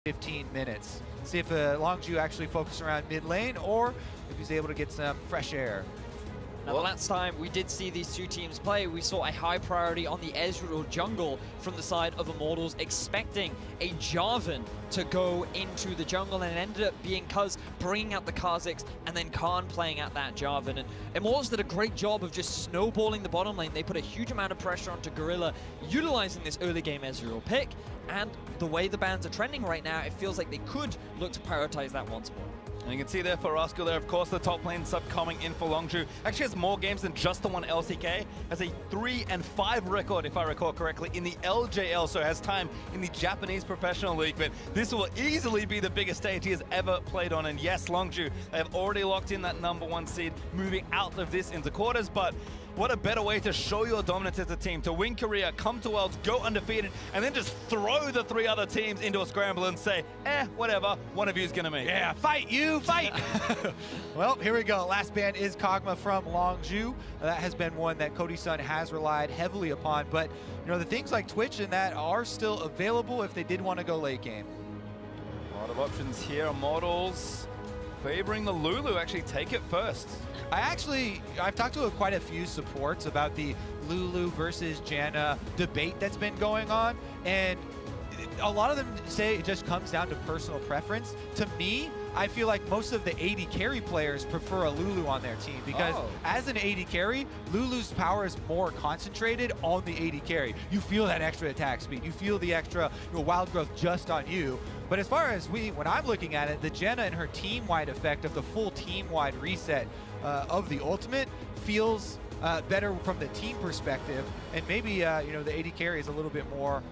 15 minutes. See if Longzhu actually focuses around mid lane or if he's able to get some fresh air. Now, the last time we did see these two teams play, we saw a high priority on the Ezreal jungle from the side of Immortals, expecting a Jarvan to go into the jungle, and it ended up being Cuz bringing out the Kha'Zix and then Khan playing out that Jarvan. And Immortals did a great job of just snowballing the bottom lane. They put a huge amount of pressure onto Gorilla, utilizing this early game Ezreal pick, and the way the bans are trending right now, it feels like they could look to prioritize that once more. And you can see there for Rascal there, of course, the top lane sub coming in for Longzhu. Actually has more games than just the one LCK. Has a 3-5 record, if I recall correctly, in the LJL, so has time in the Japanese Professional League. But this will easily be the biggest stage he has ever played on. And yes, Longzhu, they have already locked in that #1 seed, moving out of this into quarters. But what a better way to show your dominance as a team, to win Korea, come to Worlds, go undefeated, and then just throw the 3 other teams into a scramble and say, whatever, one of you is going to make. Yeah, fight you, fight! Well, here we go. Last ban is Kog'Maw from Longzhu. That has been one that Cody Sun has relied heavily upon, but you know, the things like Twitch and that are still available if they did want to go late game. A lot of options here. Immortals favoring the Lulu, actually take it first. I've talked to quite a few supports about the Lulu versus Janna debate that's been going on, and a lot of them say it just comes down to personal preference. To me, I feel like most of the AD carry players prefer a Lulu on their team because as an AD carry, Lulu's power is more concentrated on the AD carry. You feel that extra attack speed, you feel the extra wild growth just on you. But as far as when I'm looking at it, the Janna and her team-wide effect of the full team-wide reset of the ultimate feels better from the team perspective, and maybe you know, the AD carry is a little bit more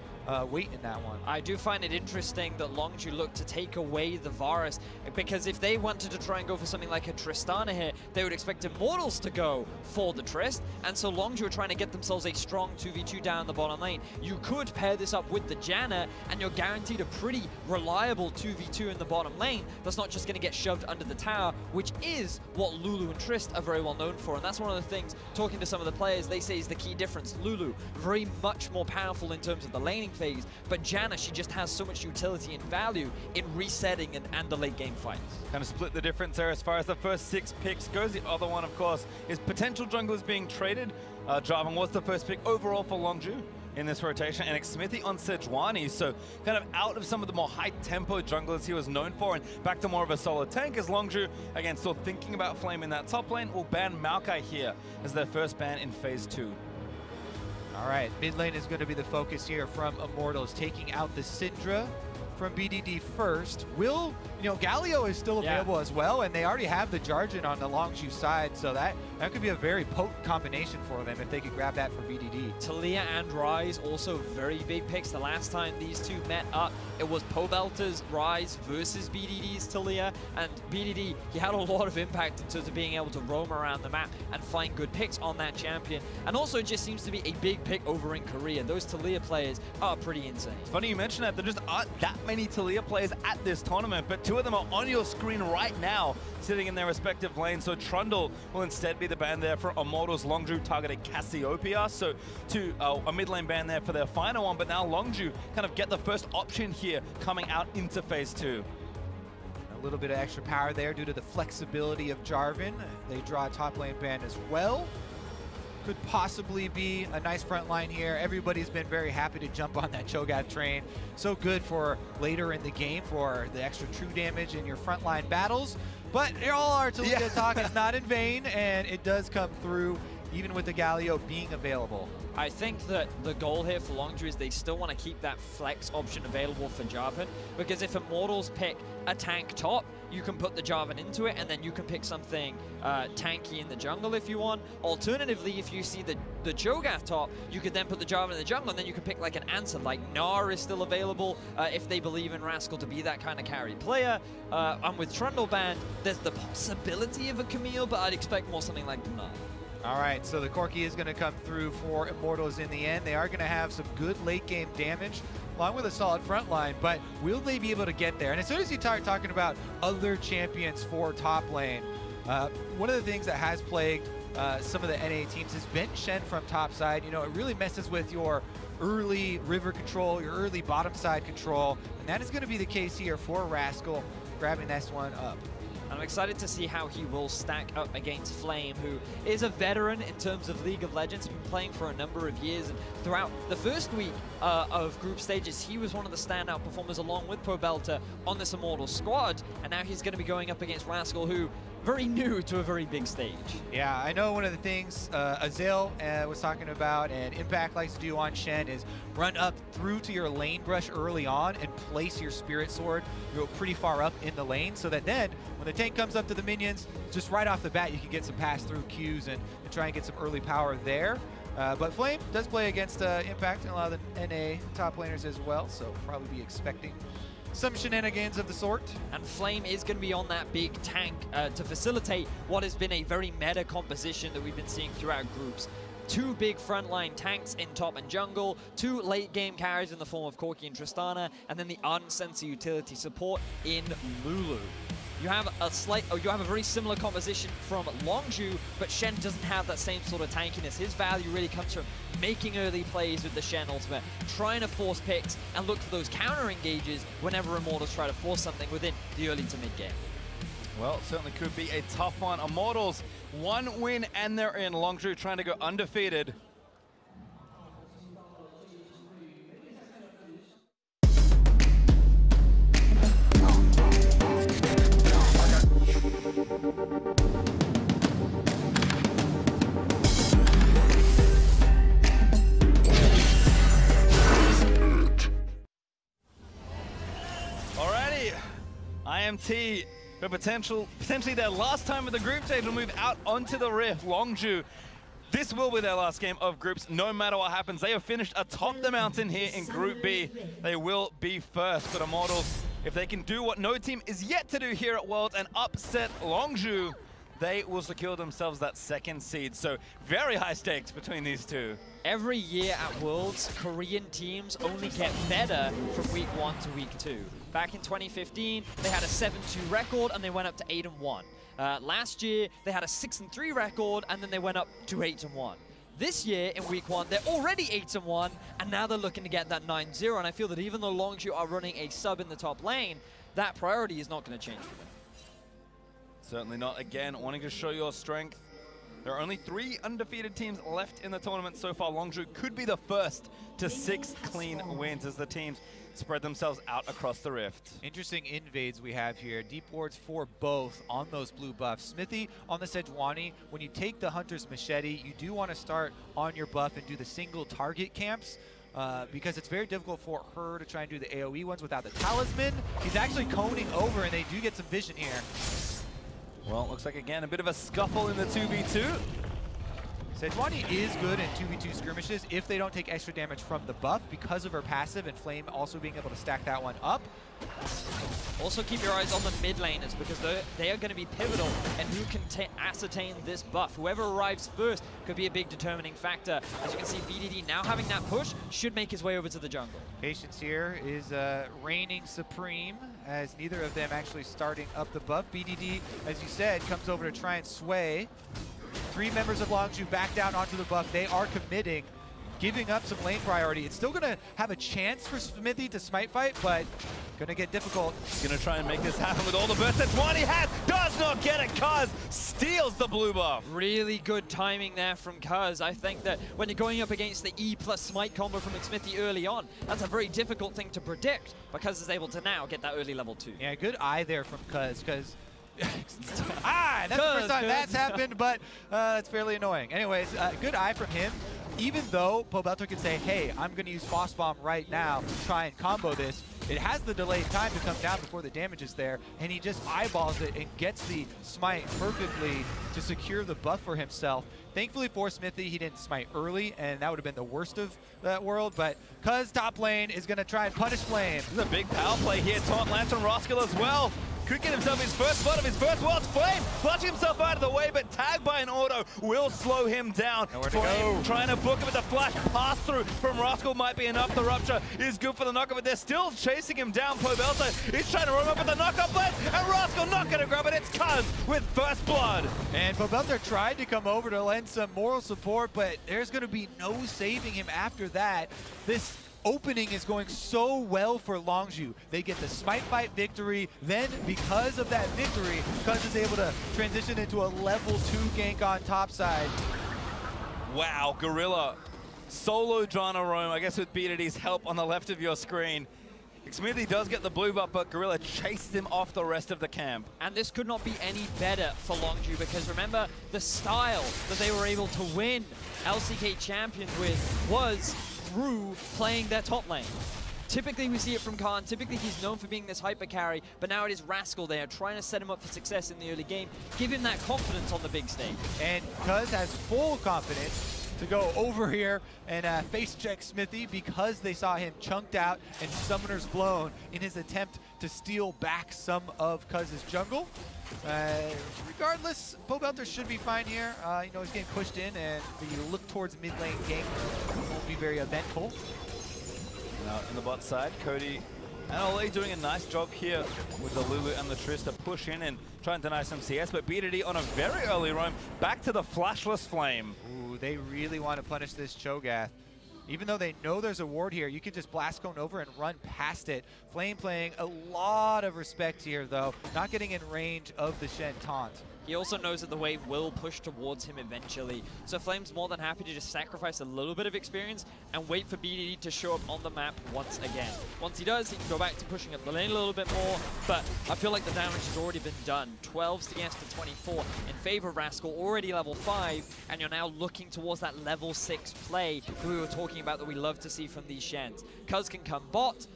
weight in that one. I do find it interesting that Longzhu looked to take away the Varus, because if they wanted to try and go for something like a Tristana here, they would expect Immortals to go for the Trist, and so Longzhu are trying to get themselves a strong 2v2 down the bottom lane. You could pair this up with the Janna, and you're guaranteed a pretty reliable 2v2 in the bottom lane that's not just going to get shoved under the tower, which is what Lulu and Trist are very well known for, and that's one of the things, talking to some of the players, they say is the key difference. Lulu, very much more powerful in terms of the laning phase, but Janna, she just has so much utility and value in resetting and the late game fights. Kind of split the difference there as far as the first 6 picks goes. The other one, of course, is potential junglers being traded. Jarvan was the first pick overall for Longzhu in this rotation, and Xmithie on Sejuani, so kind of out of some of the more high-tempo junglers he was known for and back to more of a solid tank, as Longzhu, again, still thinking about Flame in that top lane, will ban Maokai here as their first ban in Phase 2. All right, mid lane is going to be the focus here from Immortals, taking out the Syndra from BDD first. Galio is still available as well, and they already have the Jarvan on the Longzhu side, so that could be a very potent combination for them if they could grab that for BDD. Taliyah and Ryze, also very big picks. The last time these two met up, it was Pobelter's Ryze versus BDD's Taliyah, and BDD, he had a lot of impact in terms of being able to roam around the map and find good picks on that champion, and also it just seems to be a big pick over in Korea. Those Taliyah players are pretty insane. It's funny you mention that. There just aren't that many Taliyah players at this tournament, but 2 of them are on your screen right now, sitting in their respective lanes. So Trundle will instead be the ban there for Immortals. Longzhu targeted Cassiopeia, so a mid lane ban there for their final one, but now Longzhu kind of get the first option here coming out into Phase 2. A little bit of extra power there due to the flexibility of Jarvan. They draw a top lane ban as well. Could possibly be a nice front line here. Everybody's been very happy to jump on that Cho'Gath train. So good for later in the game for the extra true damage in your frontline battles. But all our Taliyah talk is not in vain, and it does come through even with the Galio being available. I think that the goal here for Longzhu is they still want to keep that flex option available for Jarvan, because if Immortals pick a tank top, you can put the Jarvan into it, and then you can pick something tanky in the jungle if you want. Alternatively, if you see the Cho'Gath top, you could then put the Jarvan in the jungle, and then you can pick like an answer, like Gnar is still available if they believe in Rascal to be that kind of carry player. And with Trundle banned, there's the possibility of a Camille, but I'd expect more something like Gnar. All right, so the Corki is going to come through for Immortals in the end. They are going to have some good late game damage along with a solid front line, but will they be able to get there? And as soon as you start talking about other champions for top lane, one of the things that has plagued some of the NA teams has been Shen from top side. You know, it really messes with your early river control, your early bottom side control, and that is going to be the case here for Rascal, grabbing this one up. I'm excited to see how he will stack up against Flame, who is a veteran in terms of League of Legends, been playing for a number of years. And throughout the first week of group stages, he was one of the standout performers along with Pobelta on this Immortals squad. And now he's going to be going up against Rascal, who very new to a very big stage. Yeah, I know one of the things Azale was talking about and Impact likes to do on Shen is run up through to your lane brush early on and place your Spirit Sword, you know, pretty far up in the lane, so that then when the tank comes up to the minions, just right off the bat you can get some pass-through Qs and try and get some early power there. But Flame does play against Impact and a lot of the NA top laners as well, so probably be expecting some shenanigans of the sort. And Flame is going to be on that big tank to facilitate what has been a very meta composition that we've been seeing throughout groups. Two big frontline tanks in top and jungle, two late game carries in the form of Corki and Tristana, and then the Uncensored utility support in Lulu. You have a very similar composition from Longzhu, but Shen doesn't have that same sort of tankiness. His value really comes from making early plays with the Shen ultimate, trying to force picks and look for those counter engages whenever Immortals try to force something within the early to mid game. Well, certainly could be a tough one. Immortals, one win and they're in. Longzhu trying to go undefeated. Alrighty, IMT, for potentially their last time at the group stage, will move out onto the Rift. Longzhu, this will be their last game of groups, no matter what happens. They have finished atop the mountain here in Group B. They will be first, but Immortals, if they can do what no team is yet to do here at Worlds and upset Longzhu, they will secure themselves that second seed. So very high stakes between these two. Every year at Worlds, Korean teams only get better from week 1 to week 2. Back in 2015, they had a 7-2 record and they went up to 8-1. Last year, they had a 6-3 record and then they went up to 8-1. This year, in week 1, they're already 8-1, and now they're looking to get that 9-0. And I feel that even though Longzhu are running a sub in the top lane, that priority is not going to change for them. Certainly not. Again, wanting to show your strength. There are only 3 undefeated teams left in the tournament so far. Longzhu could be the first to 6 clean wins as the teams spread themselves out across the Rift. Interesting invades we have here. Deep wards for both on those blue buffs. Smithy on the Sejuani. When you take the Hunter's Machete, you do want to start on your buff and do the single target camps. Because it's very difficult for her to try and do the AoE ones without the talisman. He's actually coning over and they do get some vision here. Well, looks like, again, a bit of a scuffle in the 2v2. Sejuani is good in 2v2 skirmishes if they don't take extra damage from the buff because of her passive and Flame also being able to stack that one up. Also keep your eyes on the mid laners because they are going to be pivotal and who can ascertain this buff. Whoever arrives first could be a big determining factor. As you can see, BDD now having that push should make his way over to the jungle. Patience here is reigning supreme as neither of them actually starting up the buff. BDD, as you said, comes over to try and sway. 3 members of Longzhu back down onto the buff. They are committing, giving up some lane priority. It's still going to have a chance for Smithy to smite fight, but going to get difficult. He's going to try and make this happen with all the bursts that Sejuani has. Does not get it. Cuz steals the blue buff. Really good timing there from Cuz. I think that when you're going up against the E plus smite combo from Smithy early on, that's a very difficult thing to predict, but Cuz is able to now get that early level 2. Yeah, good eye there from Cuz, that's the first time that's happened, but it's fairly annoying. Anyways, good eye from him. Even though Pobelta could say, hey, I'm going to use Frost Bomb right now to try and combo this, it has the delayed time to come down before the damage is there, and he just eyeballs it and gets the smite perfectly to secure the buff for himself. Thankfully for Smithy, he didn't smite early, and that would have been the worst of that world, but Cuz top lane is going to try and punish Flame. This is a big power play here. Taunt lands from Roskill as well. Could get himself his first blood of his first World's Flame. Flushing himself out of the way, but tagged by an auto will slow him down. Nowhere to go. Trying to book him with the flash pass through from Rascal might be enough. The rupture is good for the knockup, but they're still chasing him down. Pobelta is trying to roam up with the knockup blast, and Rascal not going to grab it. It's Cuz with first blood. And Pobelta tried to come over to lend some moral support, but there's going to be no saving him after that. This opening is going so well for Longzhu. They get the Smite Fight victory, then because of that victory, Cuz is able to transition into a level 2 gank on top side. Wow, Gorilla solo trying to roam, I guess with BDD's help on the left of your screen. Smithy does get the blue buff, but Gorilla chased him off the rest of the camp. And this could not be any better for Longzhu, because remember, the style that they were able to win LCK Champions with was through playing their top lane. Typically we see it from Khan, typically he's known for being this hyper carry, but now it is Rascal there, trying to set him up for success in the early game, give him that confidence on the big stage. And Cuz has full confidence to go over here and face check Smithy because they saw him chunked out and summoners blown in his attempt to steal back some of Cuz's jungle. Regardless, Pobelta should be fine here. You know, he's getting pushed in, and the look towards mid lane gank won't be very eventful. Now in the bot side, Cody and Ole doing a nice job here with the Lulu and the Triss to push in and try and deny some CS, but BDD on a very early roam back to the flashless flame. Ooh, they really want to punish this Cho'Gath. Even though they know there's a ward here, you can just blast cone over and run past it. Flame playing a lot of respect here, though, not getting in range of the Shen taunt. He also knows that the wave will push towards him eventually. So Flame's more than happy to just sacrifice a little bit of experience and wait for BDD to show up on the map once again. Once he does, he can go back to pushing up the lane a little bit more, but I feel like the damage has already been done. 12s against the 24 in favor of Rascal, already level 5, and you're now looking towards that level 6 play that we were talking about that we love to see from these Shens. Cuz can come bot,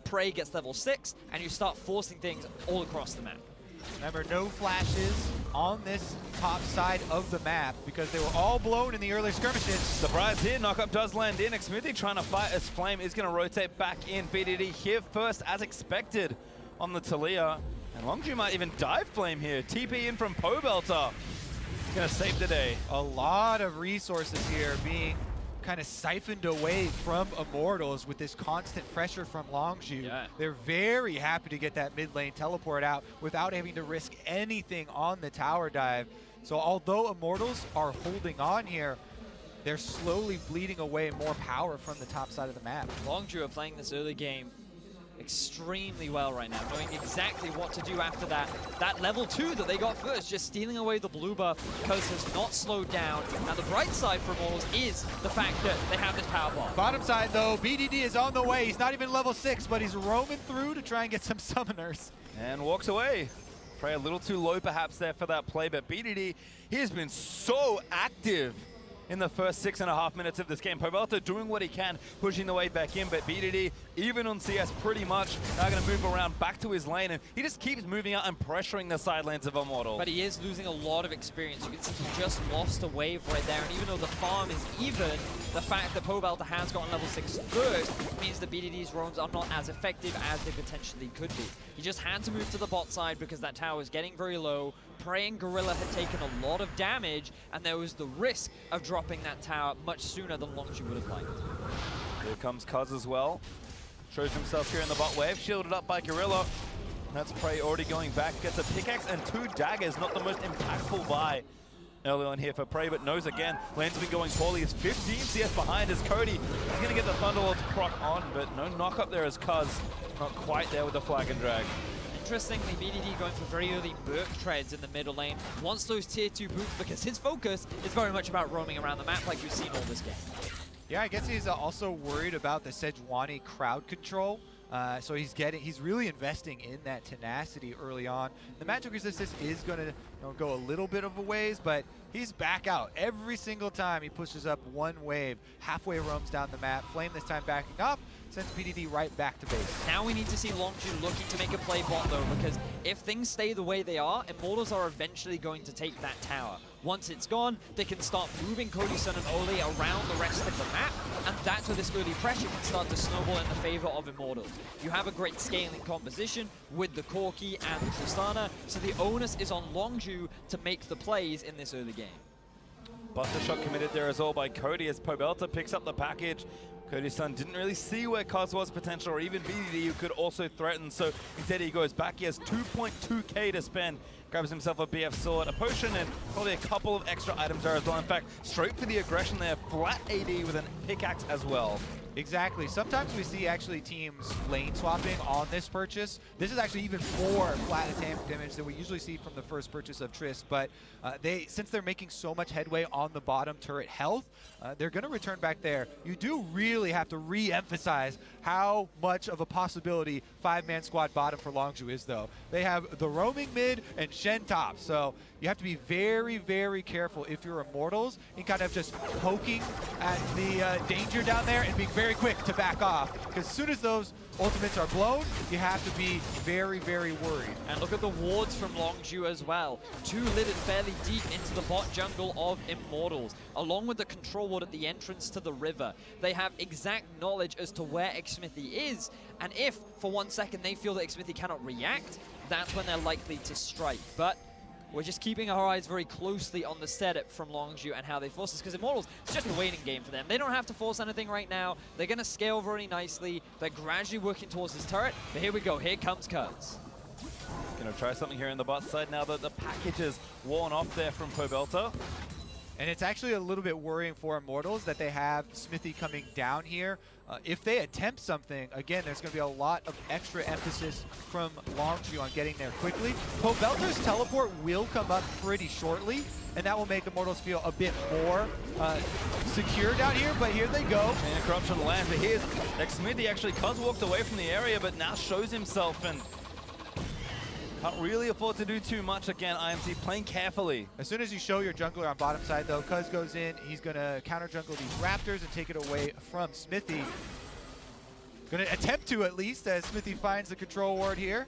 Prey gets level 6, and you start forcing things all across the map. Remember, no flashes on this top side of the map because they were all blown in the early skirmishes. Surprise here, knockup does land in. Smithy trying to fight as Flame is going to rotate back in. BDD here first as expected on the Talia. And Longzhu might even dive Flame here. TP in from Pobelta. He's going to save the day. A lot of resources here being kind of siphoned away from Immortals with this constant pressure from Longzhu. Yeah. They're very happy to get that mid lane teleport out without having to risk anything on the tower dive. So although Immortals are holding on here, they're slowly bleeding away more power from the top side of the map. Longzhu are playing this early game extremely well right now, knowing exactly what to do after that. That level 2 that they got first, just stealing away the blue buff. Cuz has not slowed down. Now the bright side for Immortals is the fact that they have this power bomb. Bottom side though, BDD is on the way. He's not even level 6, but he's roaming through to try and get some summoners. And walks away. Prey a little too low perhaps there for that play, but BDD, he has been so active in the first 6.5 minutes of this game. Pobelta doing what he can, pushing the way back in, but BDD, even on CS pretty much, now going to move around back to his lane, and he just keeps moving out and pressuring the side lanes of Immortal. But he is losing a lot of experience. You can see he just lost a wave right there, and even though the farm is even, the fact that Pobelta has gotten level 6 first means that BDD's roams are not as effective as they potentially could be. He just had to move to the bot side because that tower is getting very low. Prey and Gorilla had taken a lot of damage, and there was the risk of dropping that tower much sooner than Longzhu would have liked. Here comes Cuz as well. Shows himself here in the bot wave, shielded up by Gorilla. That's Prey already going back, gets a pickaxe and 2 daggers, not the most impactful buy early on here for Prey, but knows again, lane's been going poorly. It's 15 CS behind as Cody. He's going to get the Thunderlords proc on, but no knock up there as Cuz not quite there with the flag and drag. Interestingly, BDD going for very early Merc treads in the middle lane, wants those tier 2 boots because his focus is very much about roaming around the map like we've seen all this game. Yeah, I guess he's also worried about the Sejuani crowd control. So he's really investing in that tenacity early on. The magic resistance is going to go a little bit of a ways, but he's back out every single time he pushes up one wave. Halfway roams down the map. Flame this time backing up. sends BDD right back to base. Now we need to see Longzhu looking to make a play bot though, because if things stay the way they are, Immortals are eventually going to take that tower. Once it's gone, they can start moving Cody, Sun, and Ole around the rest of the map, and that's where this early pressure can start to snowball in the favor of Immortals. You have a great scaling composition with the Corki and the Tristana, so the onus is on Longzhu to make the plays in this early game. Buster shot committed there as well by Cody as Pobelta picks up the package. Cody's son didn't really see where Cos was potential, or even BDD who could also threaten, so instead he goes back. He has 2.2k to spend, grabs himself a BF sword, a potion, and probably a couple of extra items there as well. In fact, straight for the aggression there, flat AD with an pickaxe as well. Exactly. Sometimes we see actually teams lane swapping on this purchase. This is actually even more flat attack damage than we usually see from the first purchase of Trist, but since they're making so much headway on the bottom turret health, they're going to return back there. You do really have to re-emphasize how much of a possibility 5-man squad bottom for Longzhu is, though. They have the roaming mid and Shen top, so you have to be very, very careful if you're Immortals and kind of just poking at the danger down there and being very quick to back off, because as soon as those ultimates are blown, you have to be very, very worried. And look at the wards from Longzhu as well. 2 littered fairly deep into the bot jungle of Immortals, along with the control ward at the entrance to the river. They have exact knowledge as to where Xmithy is, and if for 1 second they feel that Xmithy cannot react, that's when they're likely to strike. But we're just keeping our eyes very closely on the setup from Longzhu and how they force this, because Immortals, it's just a waiting game for them. They don't have to force anything right now. They're going to scale very nicely. They're gradually working towards this turret. But here we go. Here comes Kuz. Gonna try something here in the bot side now that the package is worn off there from Pobelta. And it's actually a little bit worrying for Immortals that they have Smithy coming down here. If they attempt something, again, there's going to be a lot of extra emphasis from Longzhu on getting there quickly. Pobelta's teleport will come up pretty shortly, and that will make Immortals feel a bit more secure down here, but here they go. And corruption lands, but here's Xmithy actually. Cuz walked away from the area, but now shows himself and can't really afford to do too much again. IMT playing carefully. As soon as you show your jungler on bottom side, though, Cuz goes in. He's going to counter jungle these Raptors and take it away from Smithy. Going to attempt to, at least, as Smithy finds the control ward here.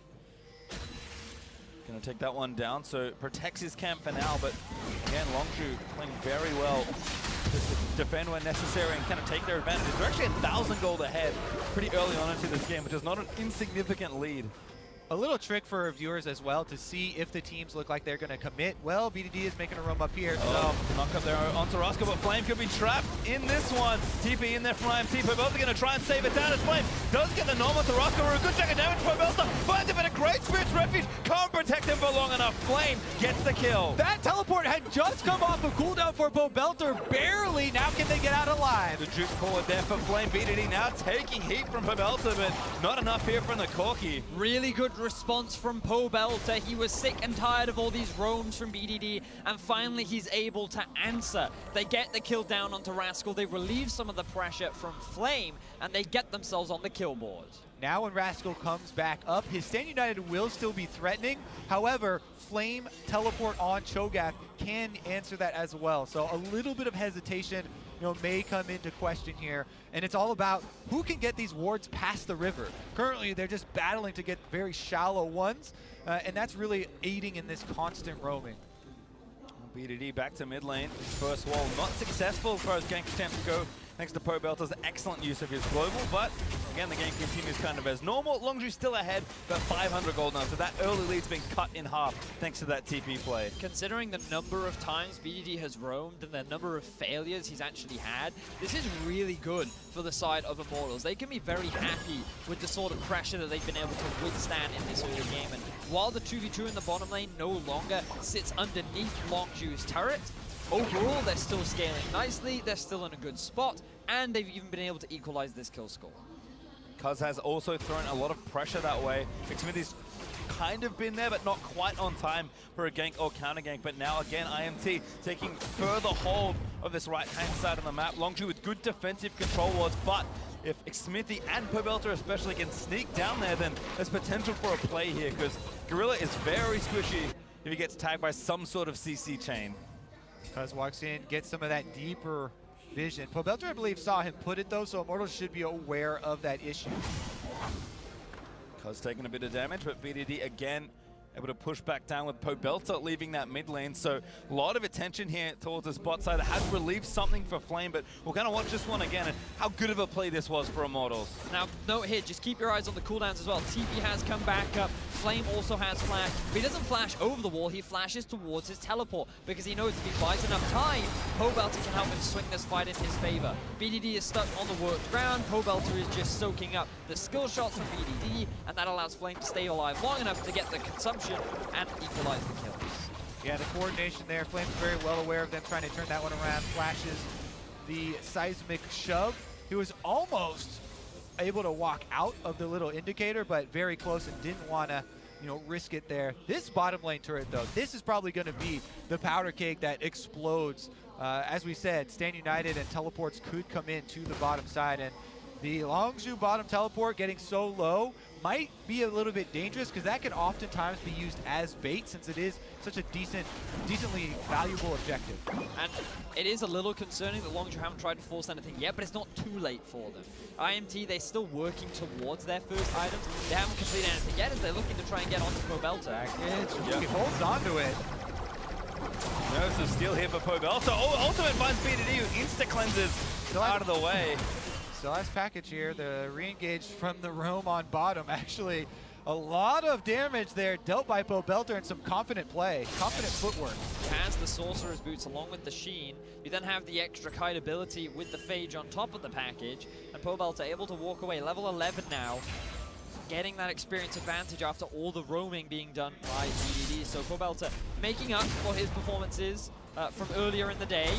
Going to take that one down, so protects his camp for now, but again, Longzhu playing very well to defend when necessary and kind of take their advantage. They're actually 1,000 gold ahead pretty early on into this game, which is not an insignificant lead. A little trick for viewers as well to see if the teams look like they're going to commit. Well, BDD is making a roam up here, so... Knock up there onto Roscoe, but Flame could be trapped in this one. TP in there from IMT. Pobelta going to try and save it down as Flame does get the normal to Roscoe. A good chunk of damage. Pobelta finds him in a great Spirit's Refuge. Can't protect him for long enough. Flame gets the kill. That teleport had just come off a cooldown for Pobelta. Barely. Now can they get out alive? The juke forward there for Flame. BDD now taking heat from Pobelta, but not enough here from the Corki. Really good response from Pobelta. He was sick and tired of all these roams from BDD, and finally he's able to answer. They get the kill down onto Rascal. They relieve some of the pressure from Flame, and they get themselves on the kill board. Now when Rascal comes back up, his Stand United will still be threatening. However, Flame teleport on Cho'Gath can answer that as well. So a little bit of hesitation, may come into question here. And it's all about who can get these wards past the river. Currently, they're just battling to get very shallow ones, and that's really aiding in this constant roaming. BDD back to mid lane. First wall not successful as far as gank attempts go, thanks to Pobelta's excellent use of his global, but again, the game continues kind of as normal. Longzhu still ahead, but 500 gold now, so that early lead's been cut in half thanks to that TP play. Considering the number of times BDD has roamed and the number of failures he's actually had, this is really good for the side of Immortals. They can be very happy with the sort of pressure that they've been able to withstand in this early game, and while the 2v2 in the bottom lane no longer sits underneath Longzhu's turret, overall, they're still scaling nicely, they're still in a good spot, and they've even been able to equalize this kill score. Cuz has also thrown a lot of pressure that way. Xmithy's kind of been there, but not quite on time for a gank or counter gank. But now again, IMT taking further hold of this right-hand side of the map. Longzhu with good defensive control wards, but if Xmithy and Pobelta especially can sneak down there, then there's potential for a play here, because Gorilla is very squishy if he gets tagged by some sort of CC chain. Cuz walks in, gets some of that deeper vision. Pobelter, I believe, saw him put it though, so Immortals should be aware of that issue. Cuz taking a bit of damage, but BDD again able to push back down with Pobelter leaving that mid lane. So a lot of attention here towards this bot side. It has relieved something for Flame, but we're going to watch this one again and how good of a play this was for Immortals. Now, note here, just keep your eyes on the cooldowns as well. TP has come back up. Flame also has flash, but he doesn't flash over the wall. He flashes towards his teleport because he knows if he buys enough time, Pobelter can help him swing this fight in his favor. BDD is stuck on the worked ground. Pobelter is just soaking up the skill shots from BDD, and that allows Flame to stay alive long enough to get the consumption and equalize the kills. Yeah, the coordination there. Flame's very well aware of them trying to turn that one around. Flashes the seismic shove. He was almost able to walk out of the little indicator, but very close and didn't want to, you know, risk it there. This bottom lane turret, though, this is probably going to be the powder keg that explodes. As we said, Stand United and teleports could come in to the bottom side, and the Longzhu bottom teleport getting so low might be a little bit dangerous because that can oftentimes be used as bait since it is such a decently valuable objective. And it is a little concerning that Longzhu haven't tried to force anything yet, but it's not too late for them. IMT, they're still working towards their first items. They haven't completed anything yet as they're looking to try and get onto Pobelter. He holds onto it. No, some steal here for Pobelter. Oh, Ultimate finds BDD who insta-cleanses out of the way. So last package here, the re-engage from the roam on bottom. Actually, a lot of damage there dealt by Pobelter and some confident play, confident footwork. Has the Sorcerer's Boots along with the Sheen. You then have the extra kite ability with the Phage on top of the package, and Pobelter able to walk away. Level 11 now, getting that experience advantage after all the roaming being done by BDD. So Pobelter making up for his performances from earlier in the day,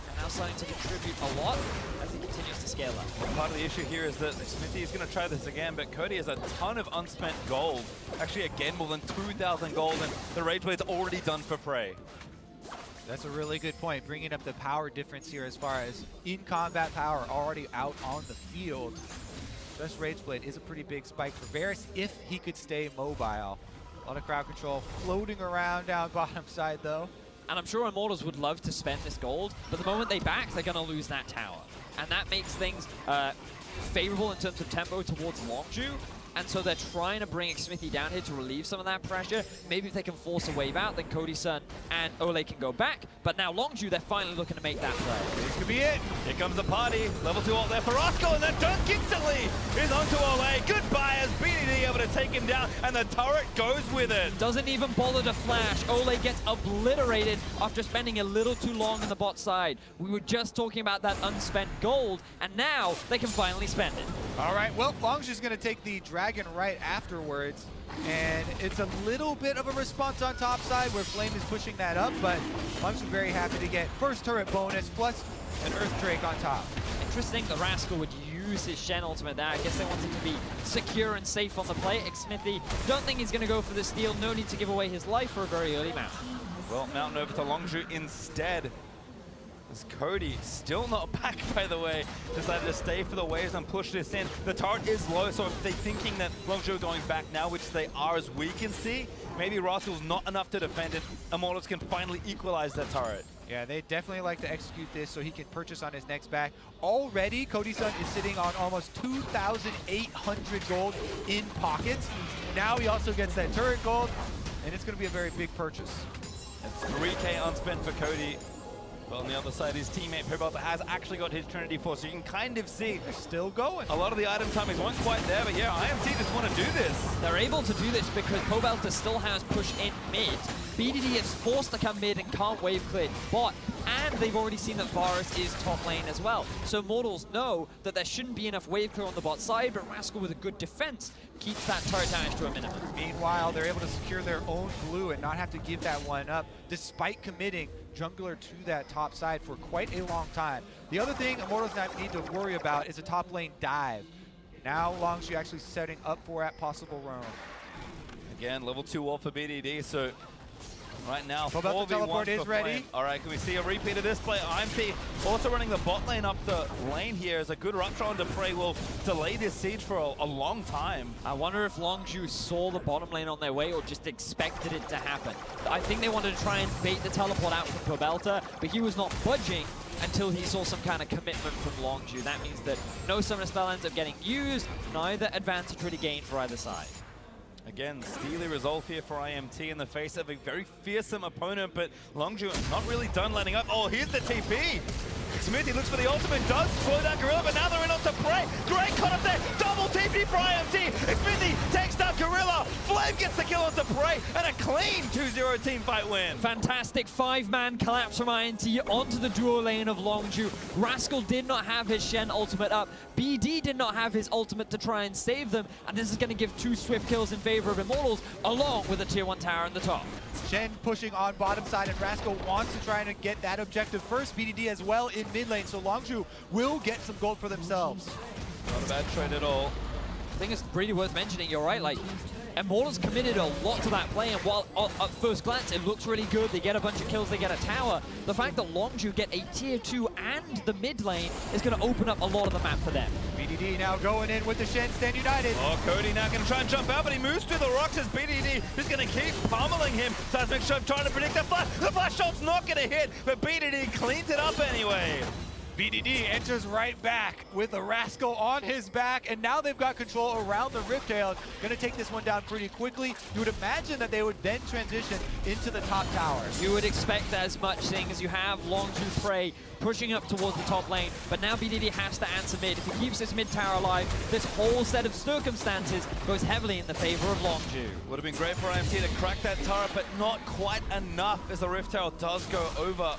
and now starting to contribute a lot as he continues to scale up. Well, part of the issue here is that Smithy is going to try this again, but Cody has a ton of unspent gold. Actually, again, more than 2,000 gold, and the Rage Blade's already done for Prey. That's a really good point, bringing up the power difference here as far as in-combat power already out on the field. This Rage Blade is a pretty big spike for Varus if he could stay mobile. A lot of crowd control floating around down bottom side, though. And I'm sure Immortals would love to spend this gold, but the moment they back, they're going to lose that tower. And that makes things favorable in terms of tempo towards Longzhu. And so they're trying to bring Smithy down here to relieve some of that pressure. Maybe if they can force a wave out, then Cody Sun and Ole can go back. But now Longzhu, they're finally looking to make that play. This could be it. Here comes the party. Level 2 ult there for Roscoe, and that dunk instantly is onto Ole. Goodbye as BDD able to take him down, and the turret goes with it. Doesn't even bother to flash. Ole gets obliterated after spending a little too long in the bot side. We were just talking about that unspent gold, and now they can finally spend it. All right, well, Longzhu's going to take the Dragon right afterwards, and it's a little bit of a response on top side where Flame is pushing that up, but Longzhu very happy to get first turret bonus plus an Earth Drake on top. Interesting that Rascal would use his Shen ultimate there. I guess they want him to be secure and safe on the play. Smithy, don't think he's going to go for the steal. No need to give away his life for a very early mount. Well, mountain over to Longzhu instead. As Cody, still not back, by the way, decided to stay for the waves and push this in. The turret is low, so if they're thinking that Longzhu are going back now, which they are as we can see, maybe Rascal's not enough to defend it. Immortals can finally equalize that turret. Yeah, they definitely like to execute this so he can purchase on his next back. Already, Cody Sun is sitting on almost 2,800 gold in pockets. Now he also gets that turret gold, and it's going to be a very big purchase. It's 3K unspent for Cody. But on the other side, his teammate Pobelter has actually got his Trinity Force, so you can kind of see they're still going. A lot of the item timings weren't quite there, but yeah, IMT just want to do this. They're able to do this because Pobelter still has push in mid. BDD is forced to come mid and can't wave clear bot, and they've already seen that Varus is top lane as well. So Immortals know that there shouldn't be enough wave clear on the bot side, but Rascal with a good defense keeps that turret damage to a minimum. Meanwhile, they're able to secure their own blue and not have to give that one up, despite committing jungler to that top side for quite a long time. The other thing Immortals need to worry about is a top lane dive. Now Longzhu actually setting up for that possible roam. Again, level 2 wall for BDD, so right now, Pobelter teleport is ready. All right, can we see a repeat of this play? IMT also running the bot lane up the lane here as a good rupture on Prey will delay this siege for a long time. I wonder if Longzhu saw the bottom lane on their way or just expected it to happen. I think they wanted to try and bait the teleport out from Pobelter, but he was not budging, until he saw some kind of commitment from Longzhu. That means that no Summoner Spell ends up getting used, neither advantage really gained for either side. Again, steely resolve here for IMT in the face of a very fearsome opponent, but Longzhu not really done letting up. Oh, here's the TP! Smithy looks for the ultimate, does slow down Gorilla, but now they're in onto Prey. Great cut up there, double TP for IMT. Smithy takes down Gorilla. Flame gets the kill onto Prey, and a clean 2-0 team fight win. Fantastic 5-man collapse from IMT onto the duo lane of Longzhu. Rascal did not have his Shen ultimate up. BD did not have his ultimate to try and save them, and this is going to give 2 swift kills in favor of Immortals, along with a tier 1 tower in the top. Shen pushing on bottom side, and Rascal wants to try and get that objective first. BDD as well in mid lane, so Longzhu will get some gold for themselves. Not a bad trade at all. I think it's really worth mentioning, you're right, like, Immortals committed a lot to that play, and while at first glance it looks really good, they get a bunch of kills, they get a tower, the fact that Longzhu get a tier 2 and the mid lane is going to open up a lot of the map for them. BDD now going in with the Shen, stand united. Oh, Cody now going to try and jump out, but he moves through the rocks as BDD is going to keep pummeling him. Seismic Shove trying to predict the flash. The flash shot's not going to hit, but BDD cleans it up anyway. BDD enters right back with a Rascal on his back, and now they've got control around the Riptail. Gonna take this one down pretty quickly. You would imagine that they would then transition into the top tower. You would expect as much, seeing as you have Longzhu Prey pushing up towards the top lane, but now BDD has to answer mid. If he keeps this mid tower alive, this whole set of circumstances goes heavily in the favor of Longzhu. Would have been great for IMT to crack that turret, but not quite enough as the Rift Tower does go over.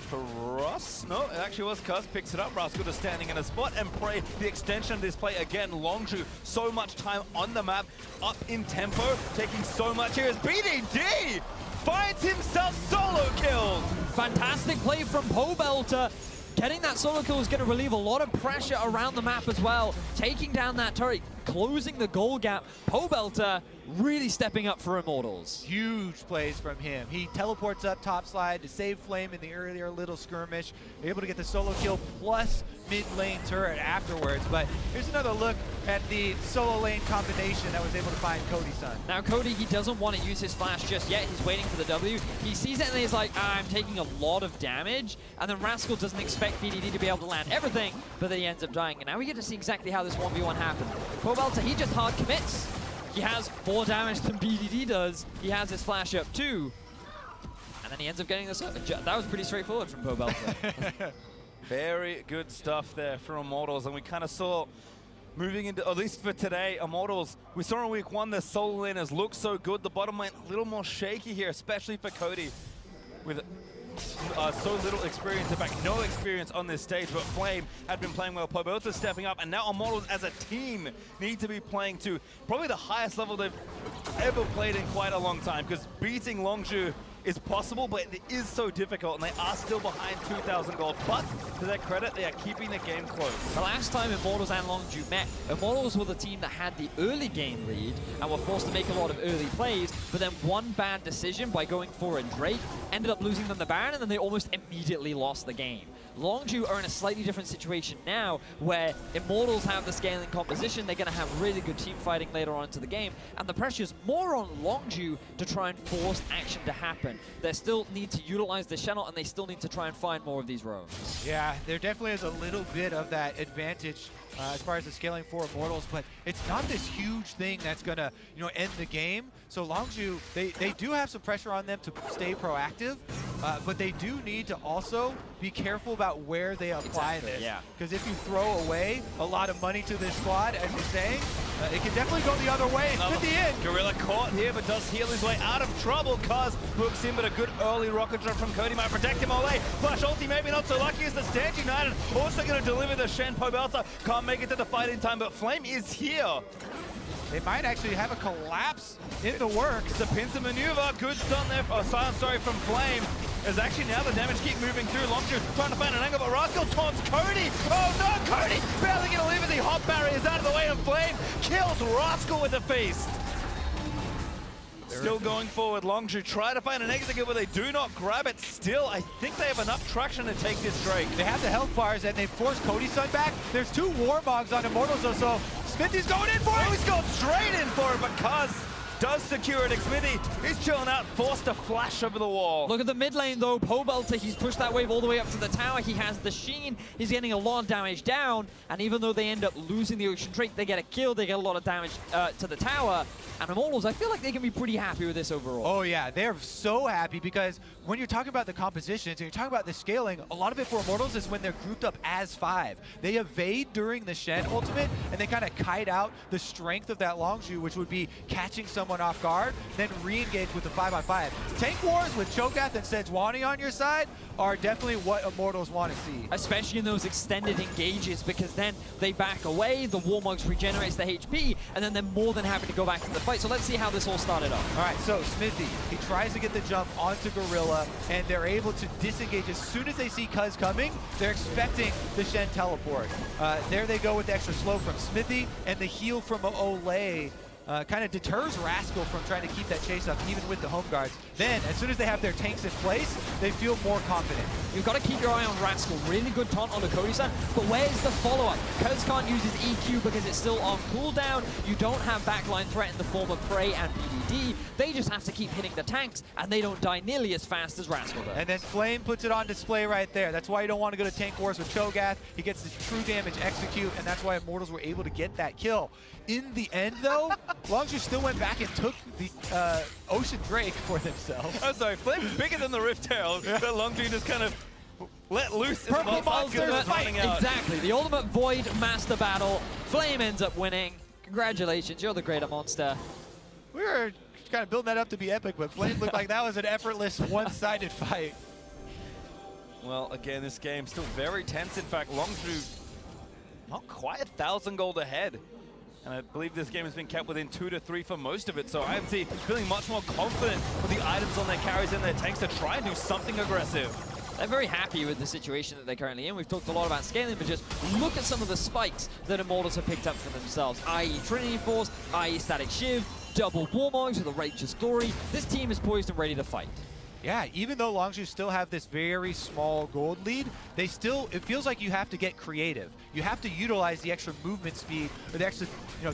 For Russ? No, it actually was Cuz, picks it up. Rascal just standing in a spot, and Prey, the extension of this play again. Longzhu, so much time on the map, up in tempo, taking so much here as BDD finds himself solo killed. Fantastic play from Pobelter. Getting that solo kill is going to relieve a lot of pressure around the map as well. Taking down that turret, closing the goal gap. Pobelter really stepping up for Immortals. Huge plays from him. He teleports up top slide to save Flame in the earlier little skirmish. Able to get the solo kill plus mid lane turret afterwards. But here's another look at the solo lane combination that was able to find Cody's son. Now Cody, he doesn't want to use his flash just yet. He's waiting for the W. He sees it and he's like, I'm taking a lot of damage. And then Rascal doesn't expect BDD to be able to land everything, but then he ends up dying. And now we get to see exactly how this 1v1 happens. Pobelter, he just hard commits. He has more damage than BDD does. He has his flash up too. And then he ends up getting this. That was pretty straightforward from Pobelter. Very good stuff there for Immortals, and we kind of saw moving into, at least for today, Immortals, we saw in week 1 the solo laners look so good. The bottom lane a little more shaky here, especially for Cody with so little experience, in fact no experience on this stage, but Flame had been playing well. Pobelter stepping up, and now Immortals as a team need to be playing to probably the highest level they've ever played in quite a long time, because beating Longzhu is possible, but it is so difficult, and they are still behind 2,000 gold. But to their credit, they are keeping the game close. The last time Immortals and Longzhu met, Immortals were the team that had the early game lead and were forced to make a lot of early plays, but then one bad decision by going for a Drake ended up losing them the Baron, and then they almost immediately lost the game. Longzhu are in a slightly different situation now, where Immortals have the scaling composition. They're going to have really good team fighting later on into the game, and the pressure's more on Longzhu to try and force action to happen. They still need to utilize the channel, and they still need to try and find more of these roams. Yeah, there definitely is a little bit of that advantage as far as the scaling for Immortals, but it's not this huge thing that's going to, end the game. So Longzhu, they do have some pressure on them to stay proactive, but they do need to also be careful about where they apply this. Yeah. Because if you throw away a lot of money to this squad, as you're saying, it can definitely go the other way. It's the end. Gorilla caught here, but does heal his way out of trouble. Kaz hooks in, but a good early rocket drop from Cody might protect him away. Flash ulti, maybe not so lucky as the Stand United. Also going to deliver the Shen. Pobelter can't make it to the fight in time, but Flame is here. They might actually have a collapse in the works. It's a pincer maneuver. Good stun there. Oh, silence, sorry, from Flame. As actually now the damage keep moving through. Longzhu trying to find an angle, but Rascal taunts Cody. Oh no, Cody barely going to leave it. The hot barrier is out of the way, and Flame kills Rascal with a feast. Still going forward, Longzhu try to find an exit where they do not grab it. Still, I think they have enough traction to take this Drake. They have the health bars, and they force Cody's son back. There's 2 Warmogs on Immortals, though, so Smithy's going in for it. Oh, he's going straight in for it, but Kaz does secure it. Xmithy, he's chilling out, forced to flash over the wall. Look at the mid lane though, Pobelter, he's pushed that wave all the way up to the tower. He has the Sheen, he's getting a lot of damage down, and even though they end up losing the Ocean Drake, they get a kill, they get a lot of damage to the tower. And Immortals, I feel like they can be pretty happy with this overall. Oh yeah, they're so happy because when you're talking about the compositions and you're talking about the scaling, a lot of it for Immortals is when they're grouped up as 5. They evade during the Shen ultimate and they kind of kite out the strength of that Longzhu, which would be catching someone off guard, then re-engage with the 5-on-5. Tank wars with Cho'Gath and Sejuani on your side are definitely what Immortals want to see. Especially in those extended engages, because then they back away, the Warmogs regenerates the HP, and then they're more than happy to go back to the fight. So let's see how this all started off. All right, so Smithy, he tries to get the jump onto Gorilla, and they're able to disengage. As soon as they see Cuz coming, they're expecting the Shen teleport. There they go with the extra slow from Smithy, and the heal from Olay kind of deters Rascal from trying to keep that chase up, even with the home guards. Then, as soon as they have their tanks in place, they feel more confident. You've got to keep your eye on Rascal. Really good taunt on the Cody-san, but where's the follow-up? Cuz can't use his EQ because it's still on cooldown. You don't have backline threat in the form of Prey and BDD. They just have to keep hitting the tanks, and they don't die nearly as fast as Rascal does. And then Flame puts it on display right there. That's why you don't want to go to tank wars with Cho'Gath. He gets the true damage execute, and that's why Immortals were able to get that kill. In the end, though, Longzhu still went back and took the Ocean Drake for themselves. Oh, sorry, Flame's bigger than the Rift Herald, but Longzhu just kind of let loose. Purple Monster fight! Exactly, the ultimate Void Master Battle. Flame ends up winning. Congratulations, you're the greater monster. We were kind of building that up to be epic, but Flame looked like that was an effortless, one-sided fight. Well, again, this game still very tense. In fact, Longzhu not quite 1,000 gold ahead. And I believe this game has been kept within 2 to 3 for most of it. So IMT feeling much more confident with the items on their carries and their tanks to try and do something aggressive. They're very happy with the situation that they're currently in. We've talked a lot about scaling, but just look at some of the spikes that Immortals have picked up for themselves, i.e. Trinity Force, i.e. Static Shiv, double Warmogs with a Righteous Glory. This team is poised and ready to fight. Yeah, even though Longzhu still have this very small gold lead, they still, it feels like you have to get creative. You have to utilize the extra movement speed or the extra,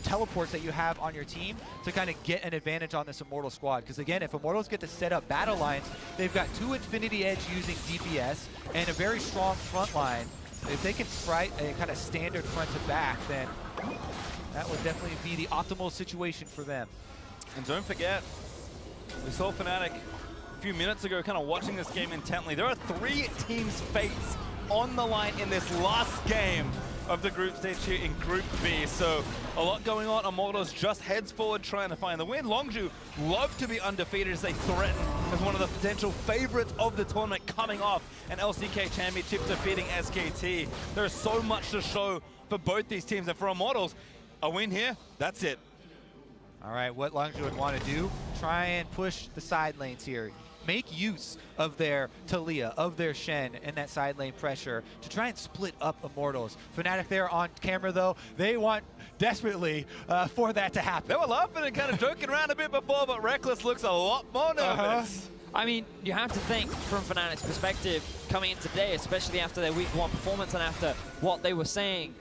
teleports that you have on your team to kind of get an advantage on this Immortal squad. Because again, if Immortals get to set up battle lines, they've got 2 Infinity Edge using DPS and a very strong front line. If they can fight a kind of standard front to back, then that would definitely be the optimal situation for them. And don't forget, we saw Fnatic few minutes ago kind of watching this game intently. There are 3 teams' fates on the line in this last game of the group stage here in Group B. So a lot going on. Immortals just heads forward trying to find the win. Longzhu love to be undefeated as they threaten as one of the potential favorites of the tournament coming off an LCK championship defeating SKT. There's so much to show for both these teams, and for Immortals, a win here, that's it. All right, what Longzhu would want to do, try and push the side lanes here. Make use of their Taliyah, of their Shen, and that side lane pressure to try and split up Immortals. Fnatic there on camera, though, they want desperately for that to happen. They were laughing and kind of joking around a bit before, but Reckless looks a lot more nervous. I mean, you have to think from Fnatic's perspective, coming in today, especially after their week 1 performance and after what they were saying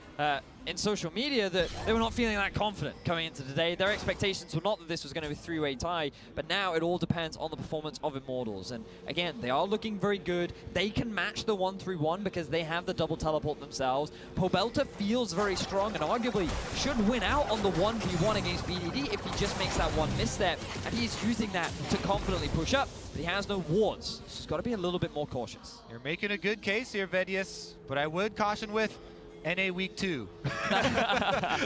in social media, that they were not feeling that confident coming into today. Their expectations were not that this was going to be a 3-way tie, but now it all depends on the performance of Immortals. And again, they are looking very good. They can match the 1-3-1 because they have the double teleport themselves. Pobelter feels very strong and arguably should win out on the 1v1 against BDD if he just makes that one misstep, and he's using that to confidently push up. But he has no wards, so he's got to be a little bit more cautious. You're making a good case here, Vedius, but I would caution with NA Week 2.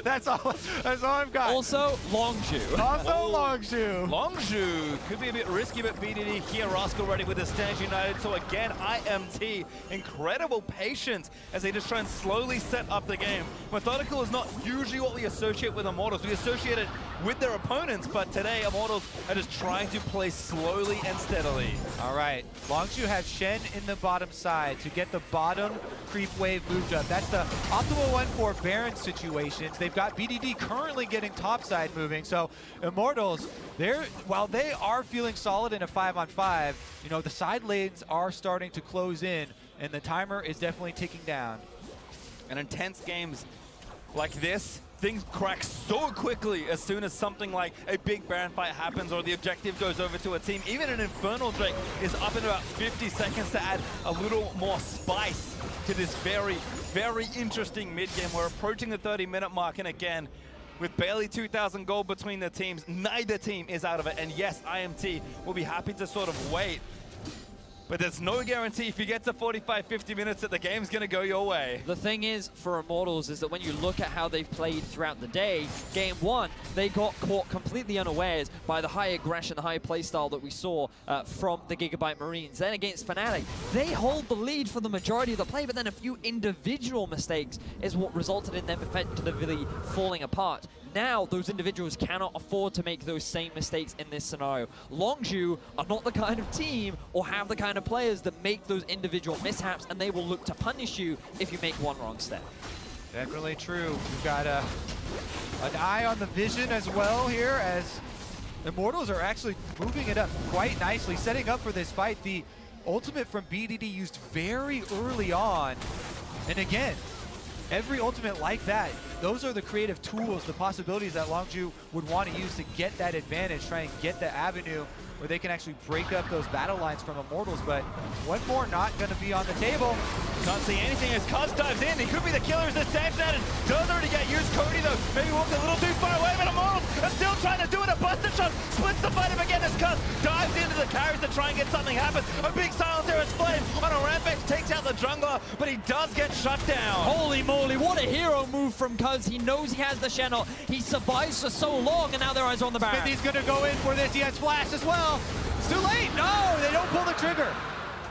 That's all I've got. Also, Longzhu. Longzhu. Longzhu could be a bit risky, but BDD here, Rascal ready with the Stands United. So again, IMT, incredible patience as they just try and slowly set up the game. Methodical is not usually what we associate with Immortals. We associate it with their opponents, but today Immortals are just trying to play slowly and steadily. All right, Longzhu have Shen in the bottom side to get the bottom creep wave moved up. That's the optimal one for Baron situations. They've got BDD currently getting topside moving, so Immortals, while they are feeling solid in a 5-on-5, the side lanes are starting to close in, and the timer is definitely ticking down. And intense games like this things crack so quickly as soon as something like a big Baron fight happens or the objective goes over to a team. Even an Infernal Drake is up in about 50 seconds to add a little more spice to this very, very interesting mid-game. We're approaching the 30-minute mark, and again, with barely 2,000 gold between the teams, neither team is out of it. And yes, IMT will be happy to sort of wait, but there's no guarantee if you get to 45, 50 minutes that the game's going to go your way. The thing is, for Immortals, is that when you look at how they've played throughout the day, game one, they got caught completely unawares by the high aggression, the high playstyle that we saw from the Gigabyte Marines. Then against Fnatic, they hold the lead for the majority of the play, but then a few individual mistakes is what resulted in them effectively falling apart. Now, those individuals cannot afford to make those same mistakes in this scenario. Longzhu are not the kind of team or have the kind of players that make those individual mishaps, and they will look to punish you if you make one wrong step. Definitely true. We've got an eye on the vision as well here, as Immortals are actually moving it up quite nicely, setting up for this fight. The ultimate from BDD used very early on, and again, every ultimate like that, those are the creative tools, the possibilities that Longzhu would want to use to get that advantage, try and get the avenue where they can actually break up those battle lines from Immortals. But one more not going to be on the table. Can't see anything as Cuz dives in. He could be the killer as this saves that, and does already get used. Cody, though, maybe walked a little too far away, but Immortals are still trying to do it. A busted shot splits the fight up again as Cuz dives into the carries to try and get something happen. A big silence there as Flame on a rampage takes out the jungler, but he does get shut down. Holy moly, what a hero move from Cuz. He knows he has the Shenel. He survives for so long, and now their eyes are on the Baron. Smithy's going to go in for this. He has flash as well. It's too late. No, they don't pull the trigger.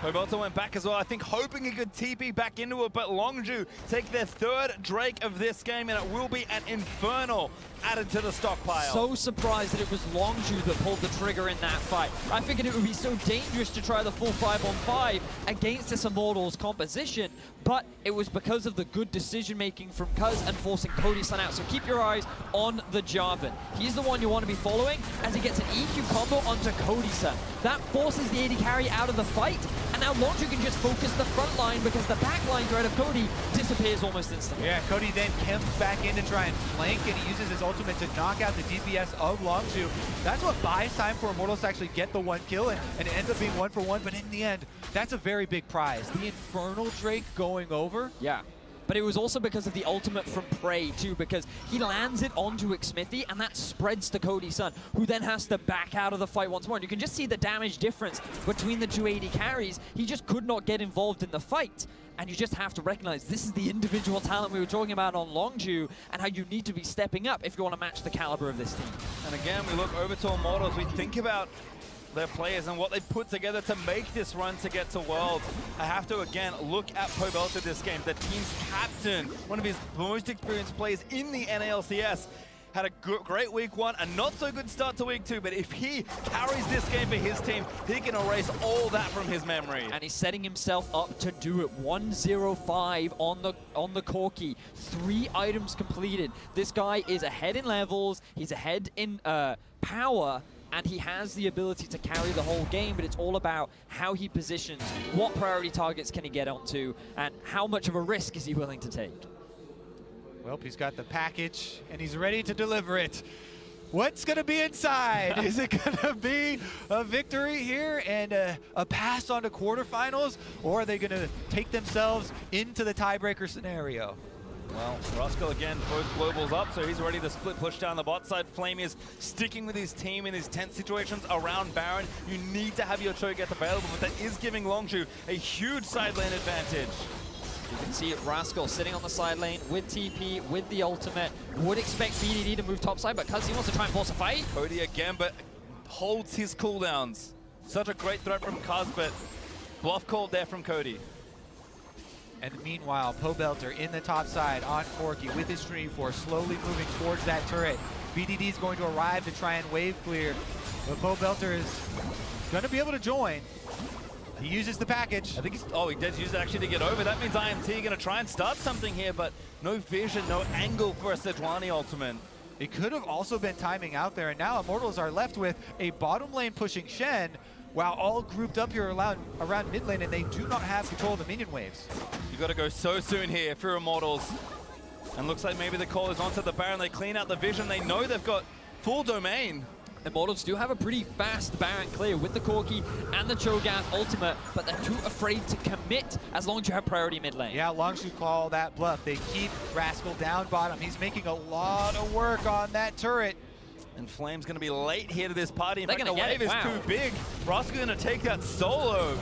Pobelter went back as well, I think hoping he could TP back into it, but Longzhu take their third Drake of this game, and it will be an Infernal added to the stockpile. So surprised that it was Longzhu that pulled the trigger in that fight. I figured it would be so dangerous to try the full 5-on-5 against this Immortals composition, but it was because of the good decision-making from Cuz and forcing Cody Sun out. So keep your eyes on the Jarvan. He's the one you want to be following as he gets an EQ combo onto Cody Sun. That forces the AD carry out of the fight, and now Longzhu can just focus the front line because the back line threat of Cody disappears almost instantly. Yeah, Cody then comes back in to try and flank, and he uses his ultimate to knock out the DPS of Longzhu. That's what buys time for Immortals to actually get the one kill, and it ends up being 1-for-1, but in the end, that's a very big prize. The Infernal Drake going over. Yeah. But it was also because of the ultimate from Prey too, because he lands it onto Xmithie, and that spreads to Cody Sun, who then has to back out of the fight once more. And you can just see the damage difference between the two AD carries. He just could not get involved in the fight. And you just have to recognize this is the individual talent we were talking about on Longzhu, and how you need to be stepping up if you want to match the caliber of this team. And again, we look over to Immortals, we think about their players and what they put together to make this run to get to Worlds. I have to again look at Pobelter this game, the team's captain, one of his most experienced players in the NALCS. Had a great week one, a not so good start to week two, but if he carries this game for his team, he can erase all that from his memory. And he's setting himself up to do it. 105 on the Corki. 3 items completed. This guy is ahead in levels, he's ahead in power, and he has the ability to carry the whole game, but it's all about how he positions, what priority targets can he get onto, and how much of a risk is he willing to take. Well, he's got the package, and he's ready to deliver it. What's going to be inside? Is it going to be a victory here and a pass on to quarterfinals, or are they going to take themselves into the tiebreaker scenario? Well, Roscoe again, both globals up, so he's ready to split push down the bot side. Flame is sticking with his team in these tense situations around Baron. You need to have your Cho'Gath available, but that is giving Longzhu a huge side lane advantage. You can see Rascal sitting on the side lane with TP, with the ultimate. Would expect BDD to move topside, but Cuz he wants to try and force a fight. Cody again, but holds his cooldowns. Such a great threat from Cuz, but bluff called there from Cody. And meanwhile, Pobelter in the top side on Corki with his Trinity Force, slowly moving towards that turret. BDD is going to arrive to try and wave clear, but Pobelter is going to be able to join. He uses the package. I think he does use it actually to get over. That means IMT going to try and start something here, but no vision, no angle for a Sejuani ultimate. It could have also been timing out there, and now Immortals are left with a bottom lane pushing Shen, while all grouped up here around mid lane, and they do not have control of the minion waves. You got to go so soon here if you're Immortals. And looks like maybe the call is onto the Baron. They clean out the vision. They know they've got full domain. Immortals do have a pretty fast Baron clear with the Corki and the Cho'Gath ultimate, but they're too afraid to commit as long as you have priority mid lane. Yeah, Longzhu call that bluff. They keep Rascal down bottom. He's making a lot of work on that turret. And Flame's going to be late here to this party. In They're fact, gonna the get wave it. is Wow. too big. Rascal going to take that solo.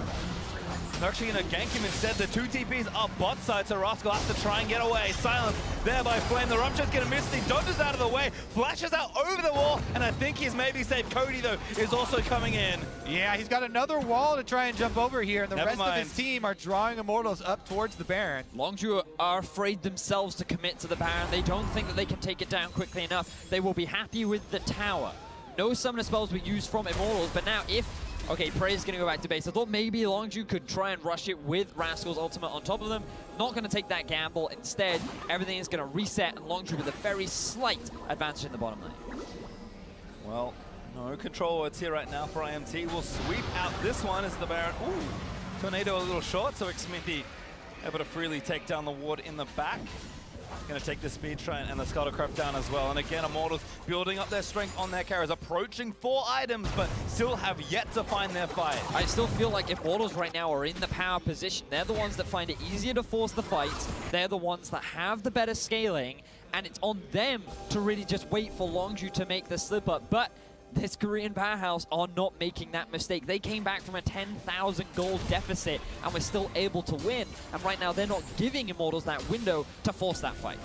They're actually going to gank him instead. The two TPs are bot side, so Rascal has to try and get away. Silence there by Flame. The Rupture's going to miss. He dodges out of the way, flashes out over the wall, and I think he's maybe saved. Cody, though, is also coming in. Yeah, he's got another wall to try and jump over here, and the Never rest of his team are drawing Immortals up towards the Baron. Longzhu are afraid themselves to commit to the Baron. They don't think that they can take it down quickly enough. They will be happy with the tower. No summoner spells were used from Immortals, but now if... Okay, Prey's going to go back to base. I thought maybe Longzhu could try and rush it with Rascal's ultimate on top of them. Not going to take that gamble. Instead, everything is going to reset, and Longzhu with a very slight advantage in the bottom lane. Well, no control words here right now for IMT. We'll sweep out this one as the Baron. Ooh, Tornado a little short, so Xmithy able to freely take down the ward in the back. Going to take the speed train and the Scuttlecraft down as well. And again, Immortals building up their strength on their carries, approaching 4 items, but still have yet to find their fight. I still feel like Immortals right now are in the power position. They're the ones that find it easier to force the fights. They're the ones that have the better scaling, and it's on them to really just wait for Longzhu to make the slip up. But this Korean powerhouse are not making that mistake. They came back from a 10,000 gold deficit and were still able to win. And right now, they're not giving Immortals that window to force that fight.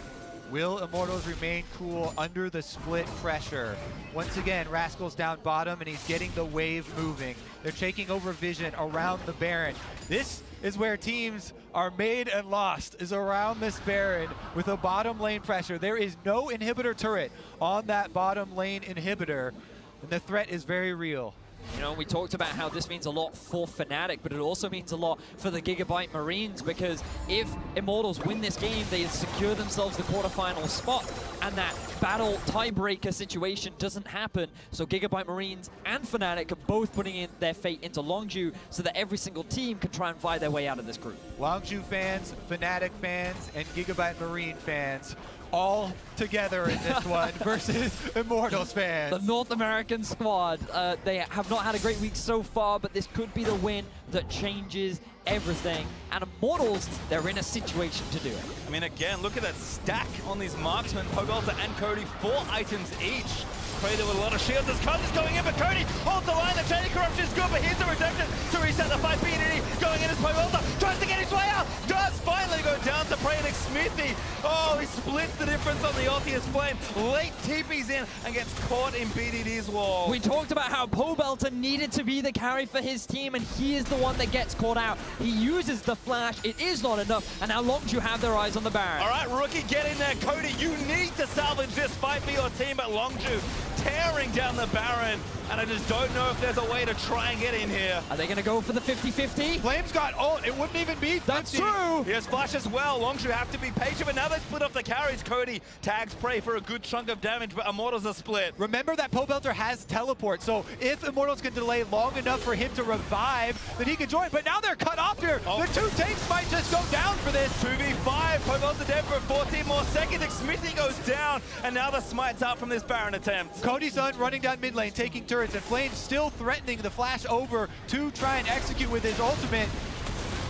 Will Immortals remain cool under the split pressure? Once again, Rascal's down bottom, and he's getting the wave moving. They're taking over vision around the Baron. This is where teams are made and lost, is around this Baron with a bottom lane pressure. There is no inhibitor turret on that bottom lane inhibitor, and the threat is very real. You know, we talked about how this means a lot for Fnatic, but it also means a lot for the Gigabyte Marines, because if Immortals win this game, they secure themselves the quarterfinal spot, and that battle tiebreaker situation doesn't happen. So Gigabyte Marines and Fnatic are both putting in their fate into Longzhu so that every single team can try and fight their way out of this group. Longzhu fans, Fnatic fans, and Gigabyte Marine fans all together in this one versus Immortals fans. The North American squad, they have not had a great week so far, but this could be the win that changes everything. And Immortals, they're in a situation to do it. I mean, again, look at that stack on these marksmen. Pogolta and Cody, 4 items each. Prater with a lot of shields. As Cody's going in, but Cody holds the line. The Chain Corruption is good, but here's the rejection to reset the fight. BDD going in as Pogolta tries to get his way out. Does finally go down to Prater. Xmithy. Oh, he splits the difference on the ulti as Flame. Late TP's in and gets caught in BDD's wall. We talked about how Pobelter needed to be the carry for his team, and he is the one that gets caught out. He uses the flash. It is not enough, and now Longzhu have their eyes on the Baron. All right, Rookie, get in there. Cody, you need to salvage this fight for your team, but Longzhu tearing down the Baron, and I just don't know if there's a way to try and get in here. Are they going to go for the 50-50? Flame's got ult. It wouldn't even be 50. That's true. He has flash as well. Longzhu have to be patient, but now they split off the carries. Cody tags Prey for a good chunk of damage, but Immortals are split. Remember that Pobelter has teleport, so if Immortals can delay long enough for him to revive, then he can join. But now they're cut off here. Oh. The 2 tanks might just go down for this. 2v5, Pobelter dead for 14 more seconds. Xmithy goes down, and now the smite's out from this Baron attempt. Cody's son running down mid lane, taking turrets, and Flame still threatening the flash over to try and execute with his ultimate.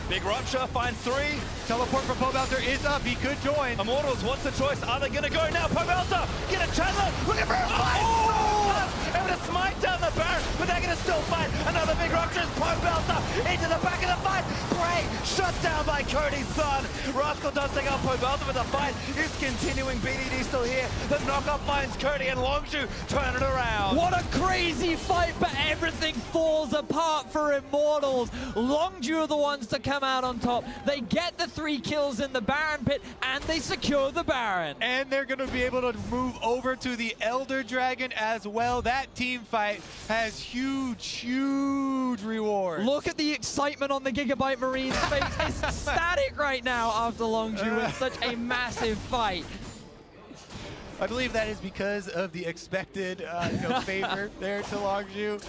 Big Rupture finds 3. Teleport from Pobelter is up. He could join. Immortals, what's the choice? Are they going to go now? Pobelter, get a Chandler, looking for a fight! Oh! Able to smite down the Baron, but they're going to still fight. Another Big Rupture is Pobelter into the back of the fight. Prey shut down by Cody's son. Rascal does take out Pobelter, but the fight is continuing. BDD still here. The knockoff finds Cody, and Longzhu turn it around. What a crazy fight, but everything falls apart for Immortals. Longzhu are the ones to come out on top. They get the 3 kills in the Baron pit, and they secure the Baron. And they're going to be able to move over to the Elder Dragon as well. That team fight has huge, huge rewards. Look at the excitement on the Gigabyte Marine's face. It's ecstatic right now after Longzhu with such a massive fight. I believe that is because of the expected favor there to Longzhu.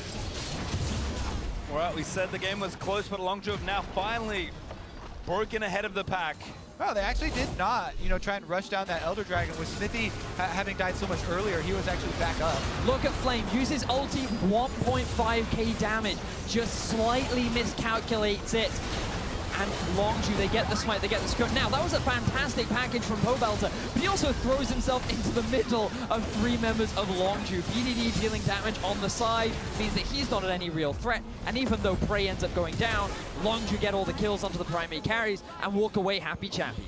All right, we said the game was close, but Longzhu have now finally broken ahead of the pack. Well, they actually did not, try and rush down that Elder Dragon. With Smithy having died so much earlier, he was actually back up. Look at Flame, uses ulti, 1.5k damage, just slightly miscalculates it. And Longzhu, they get the smite, they get the skirt. Now, that was a fantastic package from Pobelter, but he also throws himself into the middle of 3 members of Longzhu. BDD dealing damage on the side means that he's not at any real threat, and even though Prey ends up going down, Longzhu get all the kills onto the primary carries and walk away happy chappies.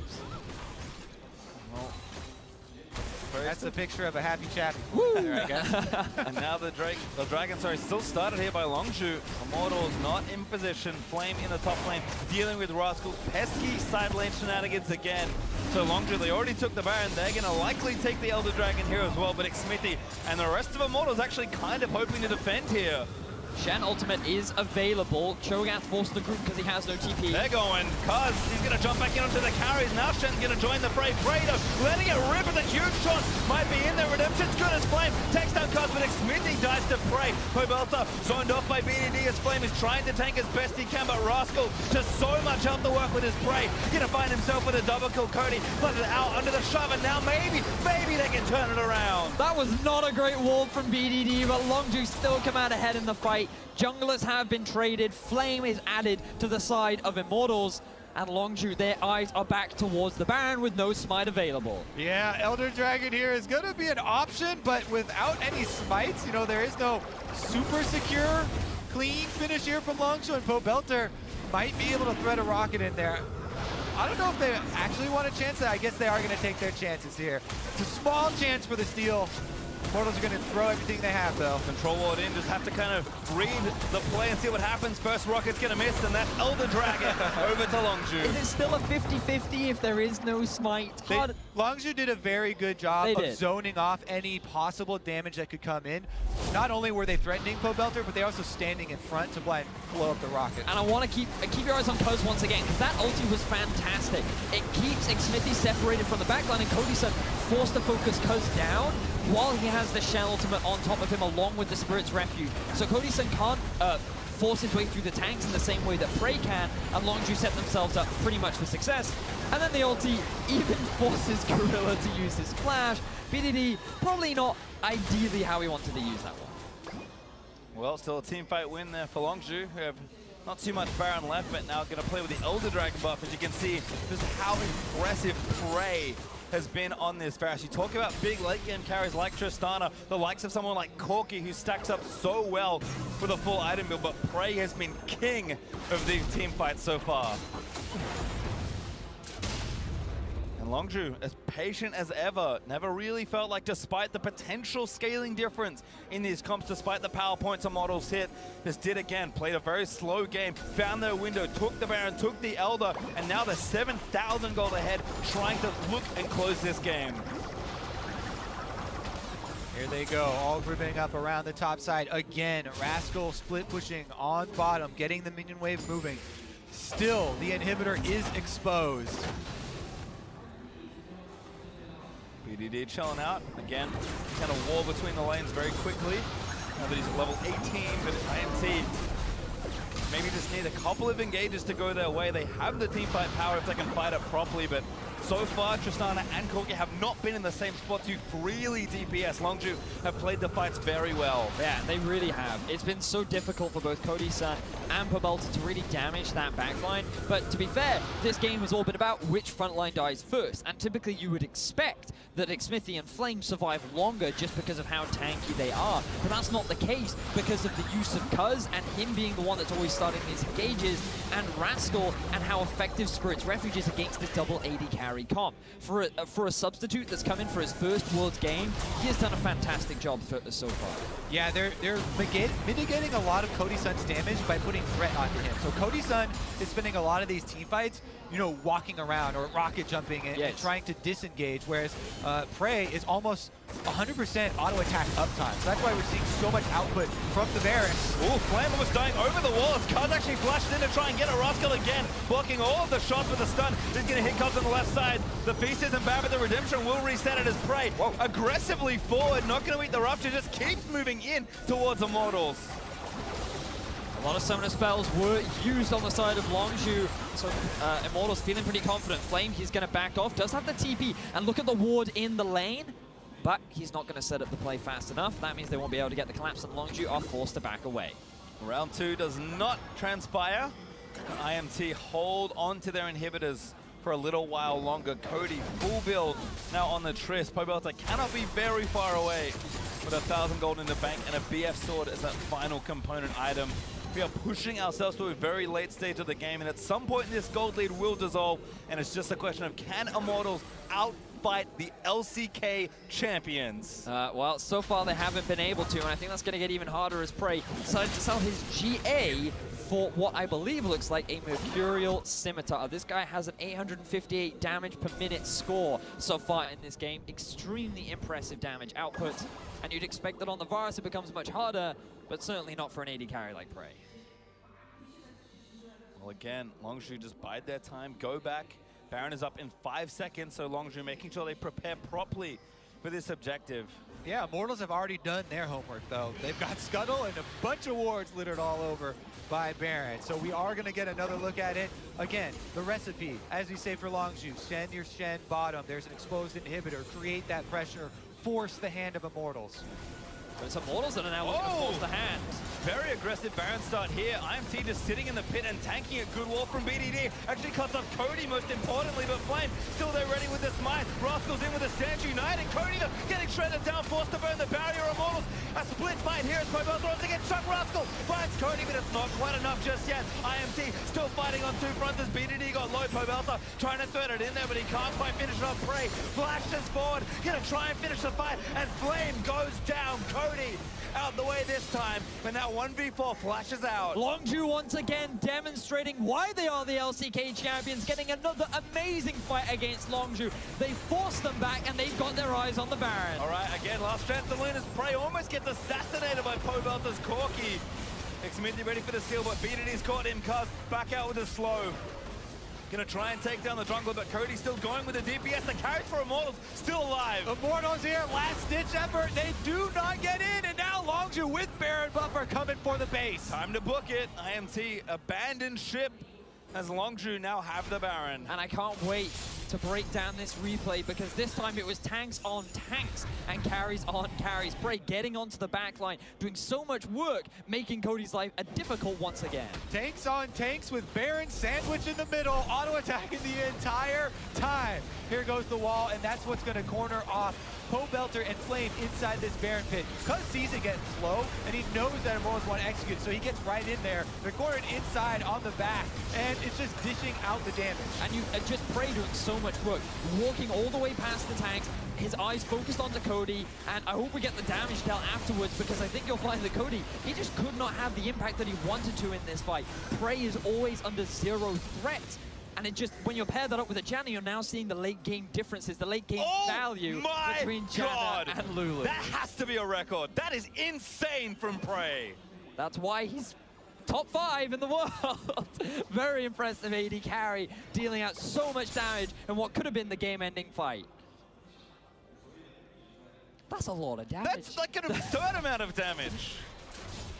That's a picture of a happy chappy. Woo! There, I guess. And now the Dragon, still started here by Longzhu. Immortals not in position. Flame in the top lane, dealing with Rascal. Pesky side lane shenanigans again. So Longzhu, they already took the Baron. They're going to likely take the Elder Dragon here as well. But Xmithy and the rest of Immortals actually kind of hoping to defend here. Shen ultimate is available. Cho'Gath forced the group because he has no TP. They're going, Cuz, he's going to jump back in onto the carries. Now Shen's going to join the fray. Fredo letting it rip with a huge taunt. Might be in there. Redemption's good as Flame. Takes down Cuz, but Xmithy dies to Prey. Pobelter zoned off by BDD as Flame is trying to tank as best he can, but Rascal just so much help to work with his Prey. Going to find himself with a double kill. Cody flooded out under the shove, and now maybe they can turn it around. That was not a great wall from BDD, but Longzhu still come out ahead in the fight. Junglers have been traded. Flame is added to the side of Immortals. And Longzhu, their eyes are back towards the Baron with no smite available. Yeah, Elder Dragon here is going to be an option, but without any smites, there is no super secure, clean finish here from Longzhu, and Pobelter might be able to thread a rocket in there. I don't know if they actually want a chance. I guess they are going to take their chances here. It's a small chance for the steal. Immortals are going to throw everything they have, though. Control ward in, just have to kind of read the play and see what happens. First rocket's going to miss, and that's Elder Dragon over to Longzhu. Is it still a 50-50 if there is no smite? Longzhu did a very good job of zoning off any possible damage that could come in. Not only were they threatening Pobelter, but they also standing in front to blind blow up the rocket. And I want to keep your eyes on Cuz once again, because that ulti was fantastic. It keeps Xmithy separated from the backline, and Codyson forced to focus Cuz down while he has the Shell ultimate on top of him along with the Spirit's Refuge. So Codyson can't force his way through the tanks in the same way that Prey can, and Longzhu set themselves up pretty much for success. And then the ulti even forces Gorilla to use his flash. BDD, probably not ideally how he wanted to use that one. Well, still a team fight win there for Longzhu, who have not too much Baron left, but now going to play with the Elder Dragon buff. As you can see, just how impressive Prey has been on this Varus. You talk about big late game carries like Tristana, the likes of someone like Corki, who stacks up so well with a full item build, but Prey has been king of these team fights so far. And Longzhu, as patient as ever, never really felt like, despite the potential scaling difference in these comps, despite the power points Immortals hit, just did again, played a very slow game, found their window, took the Baron, took the Elder, and now they're 7,000 gold ahead, trying to look and close this game. Here they go, all grouping up around the top side. Again, Rascal split pushing on bottom, getting the minion wave moving. Still, the inhibitor is exposed. BDD chilling out. Again, kind of wall between the lanes very quickly. Now that he's level 18, but IMT maybe just need a couple of engages to go their way. They have the teamfight power if they can fight it properly, but so far, Tristana and Corki have not been in the same spot to really DPS. Longzhu have played the fights very well. Yeah, they really have. It's been so difficult for both Codyson and Pobelter to really damage that backline. But to be fair, this game has all been about which frontline dies first. And typically you would expect that Xmithy and Flame survive longer just because of how tanky they are. But that's not the case because of the use of Cuz and him being the one that's always starting these engages, and Rascal and how effective Spirit's Refuge is against this double AD carry comp. For a substitute that's come in for his first Worlds game, he has done a fantastic job so far. Yeah, they're mitigating a lot of Codyson's damage by putting threat onto him. So Codyson is spending a lot of these team fights, walking around or rocket jumping and trying to disengage, whereas Prey is almost 100% auto attack uptime. So that's why we're seeing so much output from the Baron. Ooh, Flame was dying over the wall as Cuz actually flashed in to try and get a Rascal again, blocking all of the shots with the stun. He's going to hit Cuz on the left side. The Feast isn't bad, but the Redemption will reset it as Prey. Whoa. Aggressively forward, not going to eat the rupture, just keeps moving in towards Immortals. A lot of summoner spells were used on the side of Longzhu, so Immortals feeling pretty confident. Flame, he's going to back off, does have the TP, and look at the ward in the lane, but he's not going to set up the play fast enough. That means they won't be able to get the collapse, and Longzhu are forced to back away. Round 2 does not transpire. IMT hold on to their inhibitors for a little while longer. Cody, full build now on the Triss. Pobelter cannot be very far away with 1,000 gold in the bank and a BF sword as that final component item. We are pushing ourselves to a very late stage of the game, and at some point this gold lead will dissolve, and it's just a question of can Immortals outfight the LCK champions? Well, so far they haven't been able to, and I think that's going to get even harder as Prey decided to sell his GA for what I believe looks like a Mercurial Scimitar. This guy has an 858 damage per minute score so far in this game. Extremely impressive damage output, and you'd expect that on the Varus it becomes much harder, but certainly not for an AD carry like Prey. Well, again, Longzhu just bide their time, go back. Baron is up in 5 seconds, so Longzhu making sure they prepare properly for this objective. Yeah, Immortals have already done their homework, though. They've got Scuttle and a bunch of wards littered all over by Baron. So we are going to get another look at it. Again, the recipe, as we say for Longzhu, send your Shen bottom. There's an exposed inhibitor. Create that pressure. Force the hand of Immortals. But it's Immortals that are now looking to force the hand. Very aggressive Baron start here. IMT just sitting in the pit and tanking it. Good wall from BDD. Actually cuts off Cody most importantly, but Flame still there ready with the smite. Rascal's in with a stance united. Cody though getting shredded down, forced to burn the barrier. Immortals, a split fight here as Pobelter once again. Chuck Rascal finds Cody, but it's not quite enough just yet. IMT still fighting on 2 fronts as BDD got low. Pobelter trying to thread it in there, but he can't quite finish it off. Prey flashes forward, gonna try and finish the fight as Flame goes down. Cody out the way this time, but now 1v4 flashes out. Longzhu once again demonstrating why they are the LCK champions, getting another amazing fight against Longzhu. They forced them back and they've got their eyes on the Baron. All right, again, last chance to Luna's Prey almost gets assassinated by Pobelter's Corki. Xminty ready for the steal, but BDD's caught him. Cuz back out with a slow. Gonna try and take down the jungle, but Cody's still going with the DPS. The carry for Immortals still alive. Immortals here, last ditch effort. They do not get in, and now Longzhu with Baron buffer coming for the base. Time to book it. IMT abandoned ship as Longzhu now have the Baron. And I can't wait to break down this replay, because this time it was tanks on tanks and carries on carries. Prey getting onto the back line, doing so much work, making Cody's life a difficult once again. Tanks on tanks with Baron sandwiched in the middle, auto-attacking the entire time. Here goes the wall, and that's what's going to corner off Pobelter and Flame inside this Baron pit. Cuz sees it getting slow, and he knows that Immortals want to execute, so he gets right in there. They're cornered inside on the back, and it's just dishing out the damage. And you just Prey doing so much work, walking all the way past the tanks, his eyes focused onto Cody, and I hope we get the damage dealt afterwards, because I think you'll find that Cody, he just could not have the impact that he wanted to in this fight. Prey is always under 0 threat. And it just, when you pair that up with a Janna, you're now seeing the late game differences, the late game value between Janna and Lulu. That has to be a record. That is insane from Prey. That's why he's top 5 in the world. Very impressive AD carry, dealing out so much damage in what could have been the game-ending fight. That's a lot of damage. That's like an absurd amount of damage.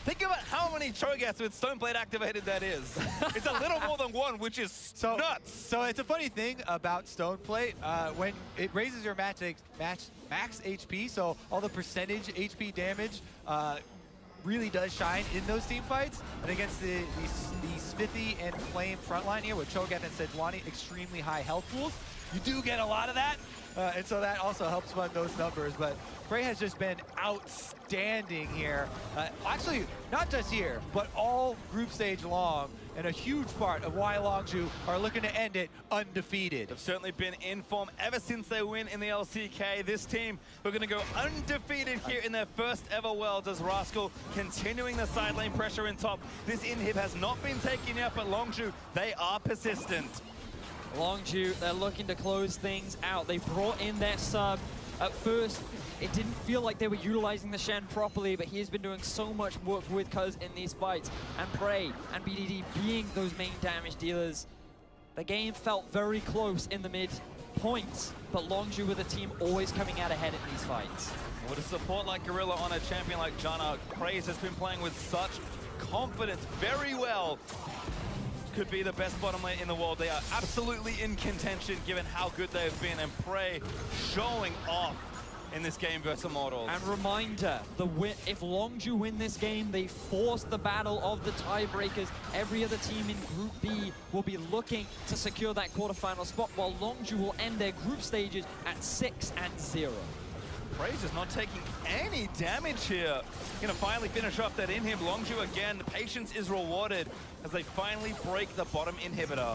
Think about how many Cho'Gaths with Stoneblade activated that is. It's a little more than 1, which is nuts. So it's a funny thing about Stoneblade. When it raises your max HP, so all the percentage HP damage really does shine in those team fights. And against the Smithy and Flame frontline here with Cho'Gath and Sejuani, extremely high health pools, you do get a lot of that. And so that also helps fund those numbers. But Prey has just been outstanding here. Actually, not just here, but all group stage long. And a huge part of why Longzhu are looking to end it undefeated. They've certainly been in form ever since they win in the LCK. This team, we're going to go undefeated here in their first ever Worlds as Rascal continuing the side lane pressure in top. This inhib has not been taken yet, but Longzhu, they are persistent. Longzhu, they're looking to close things out. They brought in their sub. At first, it didn't feel like they were utilizing the Shen properly, but he has been doing so much work with Cuz in these fights. And Prey and BDD being those main damage dealers. The game felt very close in the mid points, but Longzhu with a team always coming out ahead in these fights. With a support like Gorilla on a champion like Janna, Praise has been playing with such confidence very well. Could be the best bottom lane in the world. They are absolutely in contention given how good they've been, and Prey showing off in this game versus Immortals. And reminder, if Longzhu win this game, they force the battle of the tiebreakers. Every other team in Group B will be looking to secure that quarterfinal spot, while Longzhu will end their group stages at 6-0. Prey just not taking any damage here. Gonna finally finish off that inhib. Longzhu again, patience is rewarded as they finally break the bottom inhibitor.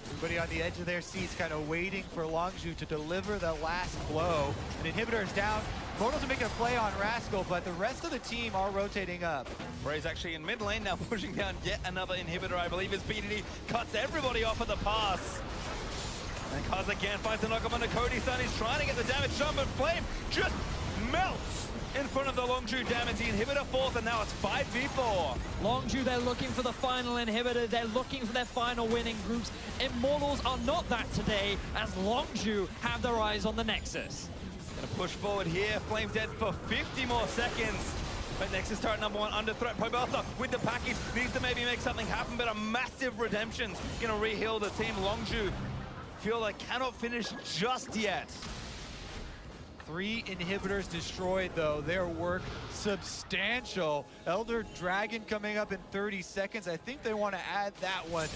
Everybody on the edge of their seats kind of waiting for Longzhu to deliver the last blow. An inhibitor is down. Immortals are making a play on Rascal, but the rest of the team are rotating up. Prey's actually in mid lane now, pushing down yet another inhibitor, I believe, as BDD cuts everybody off at the pass. And Kaz again finds the knock-up on the Cody-san. He's trying to get the damage done, but Flame just melts in front of the Longzhu damage. The inhibitor falls, and now it's 5v4. Longzhu, they're looking for the final inhibitor. They're looking for their final winning groups. Immortals are not that today, as Longzhu have their eyes on the Nexus. Gonna push forward here. Flame dead for 50 more seconds. But Nexus turret number 1 under threat. Pobelta with the package needs to maybe make something happen, but a massive redemption's gonna re-heal the team. Longzhu feel like cannot finish just yet. 3 inhibitors destroyed, though. Their work substantial. Elder Dragon coming up in 30 seconds. I think they want to add that one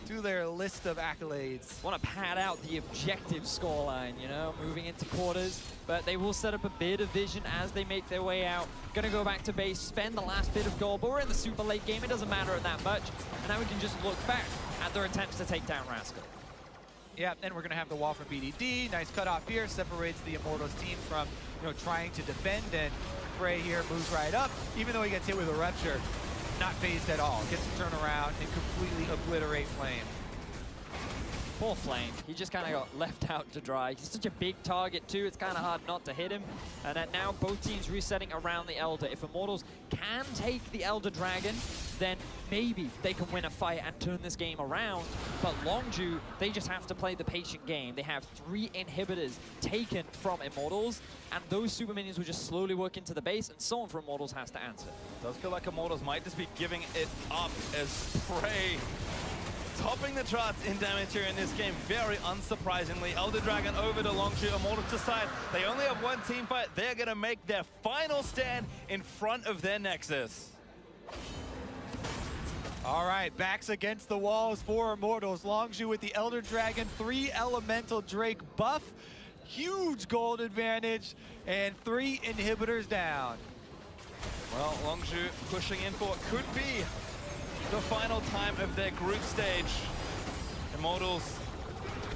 to their list of accolades. Want to pad out the objective scoreline, you know, moving into quarters. But they will set up a bit of vision as they make their way out. Gonna go back to base, spend the last bit of gold, but we're in the super late game. It doesn't matter that much. And now we can just look back at their attempts to take down Rascal. Yeah, and we're going to have the wall from BDD. Nice cutoff here. Separates the Immortals team from, trying to defend. And Prey here moves right up. Even though he gets hit with a rupture, not phased at all. Gets to turn around and completely obliterate Flame. Poor Flame. He just kind of got left out to dry. He's such a big target, too. It's kind of hard not to hit him. And now both teams resetting around the Elder. If Immortals can take the Elder Dragon, then maybe they can win a fight and turn this game around. But Longzhu, they just have to play the patient game. They have 3 inhibitors taken from Immortals, and those super minions will just slowly work into the base, and someone from Immortals has to answer. Does feel like Immortals might just be giving it up as Prey topping the charts in damage here in this game, very unsurprisingly. Elder Dragon over to Longzhu. Immortals decide they only have 1 team fight. They're going to make their final stand in front of their Nexus. All right, backs against the walls for Immortals. Longzhu with the Elder Dragon, 3 Elemental Drake buff, huge gold advantage, and 3 inhibitors down. Well, Longzhu pushing in for what could be the final time of their group stage. Immortals,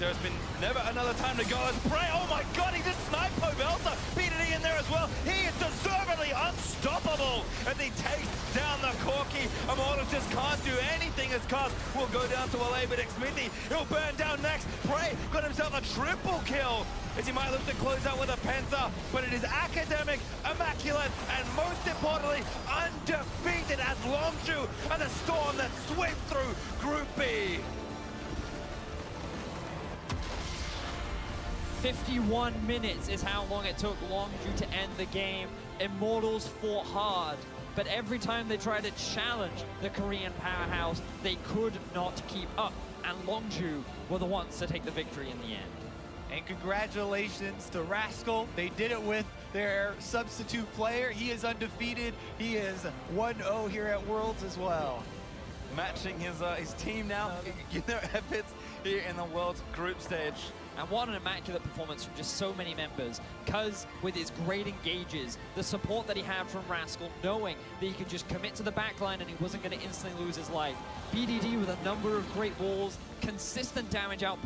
there's been never another time to go as Prey. Oh my god, he just sniped Pobelta. BDD in there as well. He is deservedly unstoppable as he takes down the Corki. Immortals just can't do anything as Kaz will go down to a but Xmindy. He'll burn down next. Prey got himself a triple kill as he might look to close out with a Penta, but it is academic, immaculate, and most importantly, undefeated as Longzhu and the storm that swept through Group B. 51 minutes is how long it took Longzhu to end the game. Immortals fought hard, but every time they tried to challenge the Korean powerhouse, they could not keep up, and Longzhu were the ones to take the victory in the end. And congratulations to Rascal. They did it with their substitute player. He is undefeated. He is 1-0 here at Worlds as well. Matching his team now in their efforts here in the World's group stage. And what an immaculate performance from just so many members. Cuz with his great engages, the support that he had from Rascal, knowing that he could just commit to the backline and he wasn't going to instantly lose his life. BDD with a number of great walls, consistent damage output.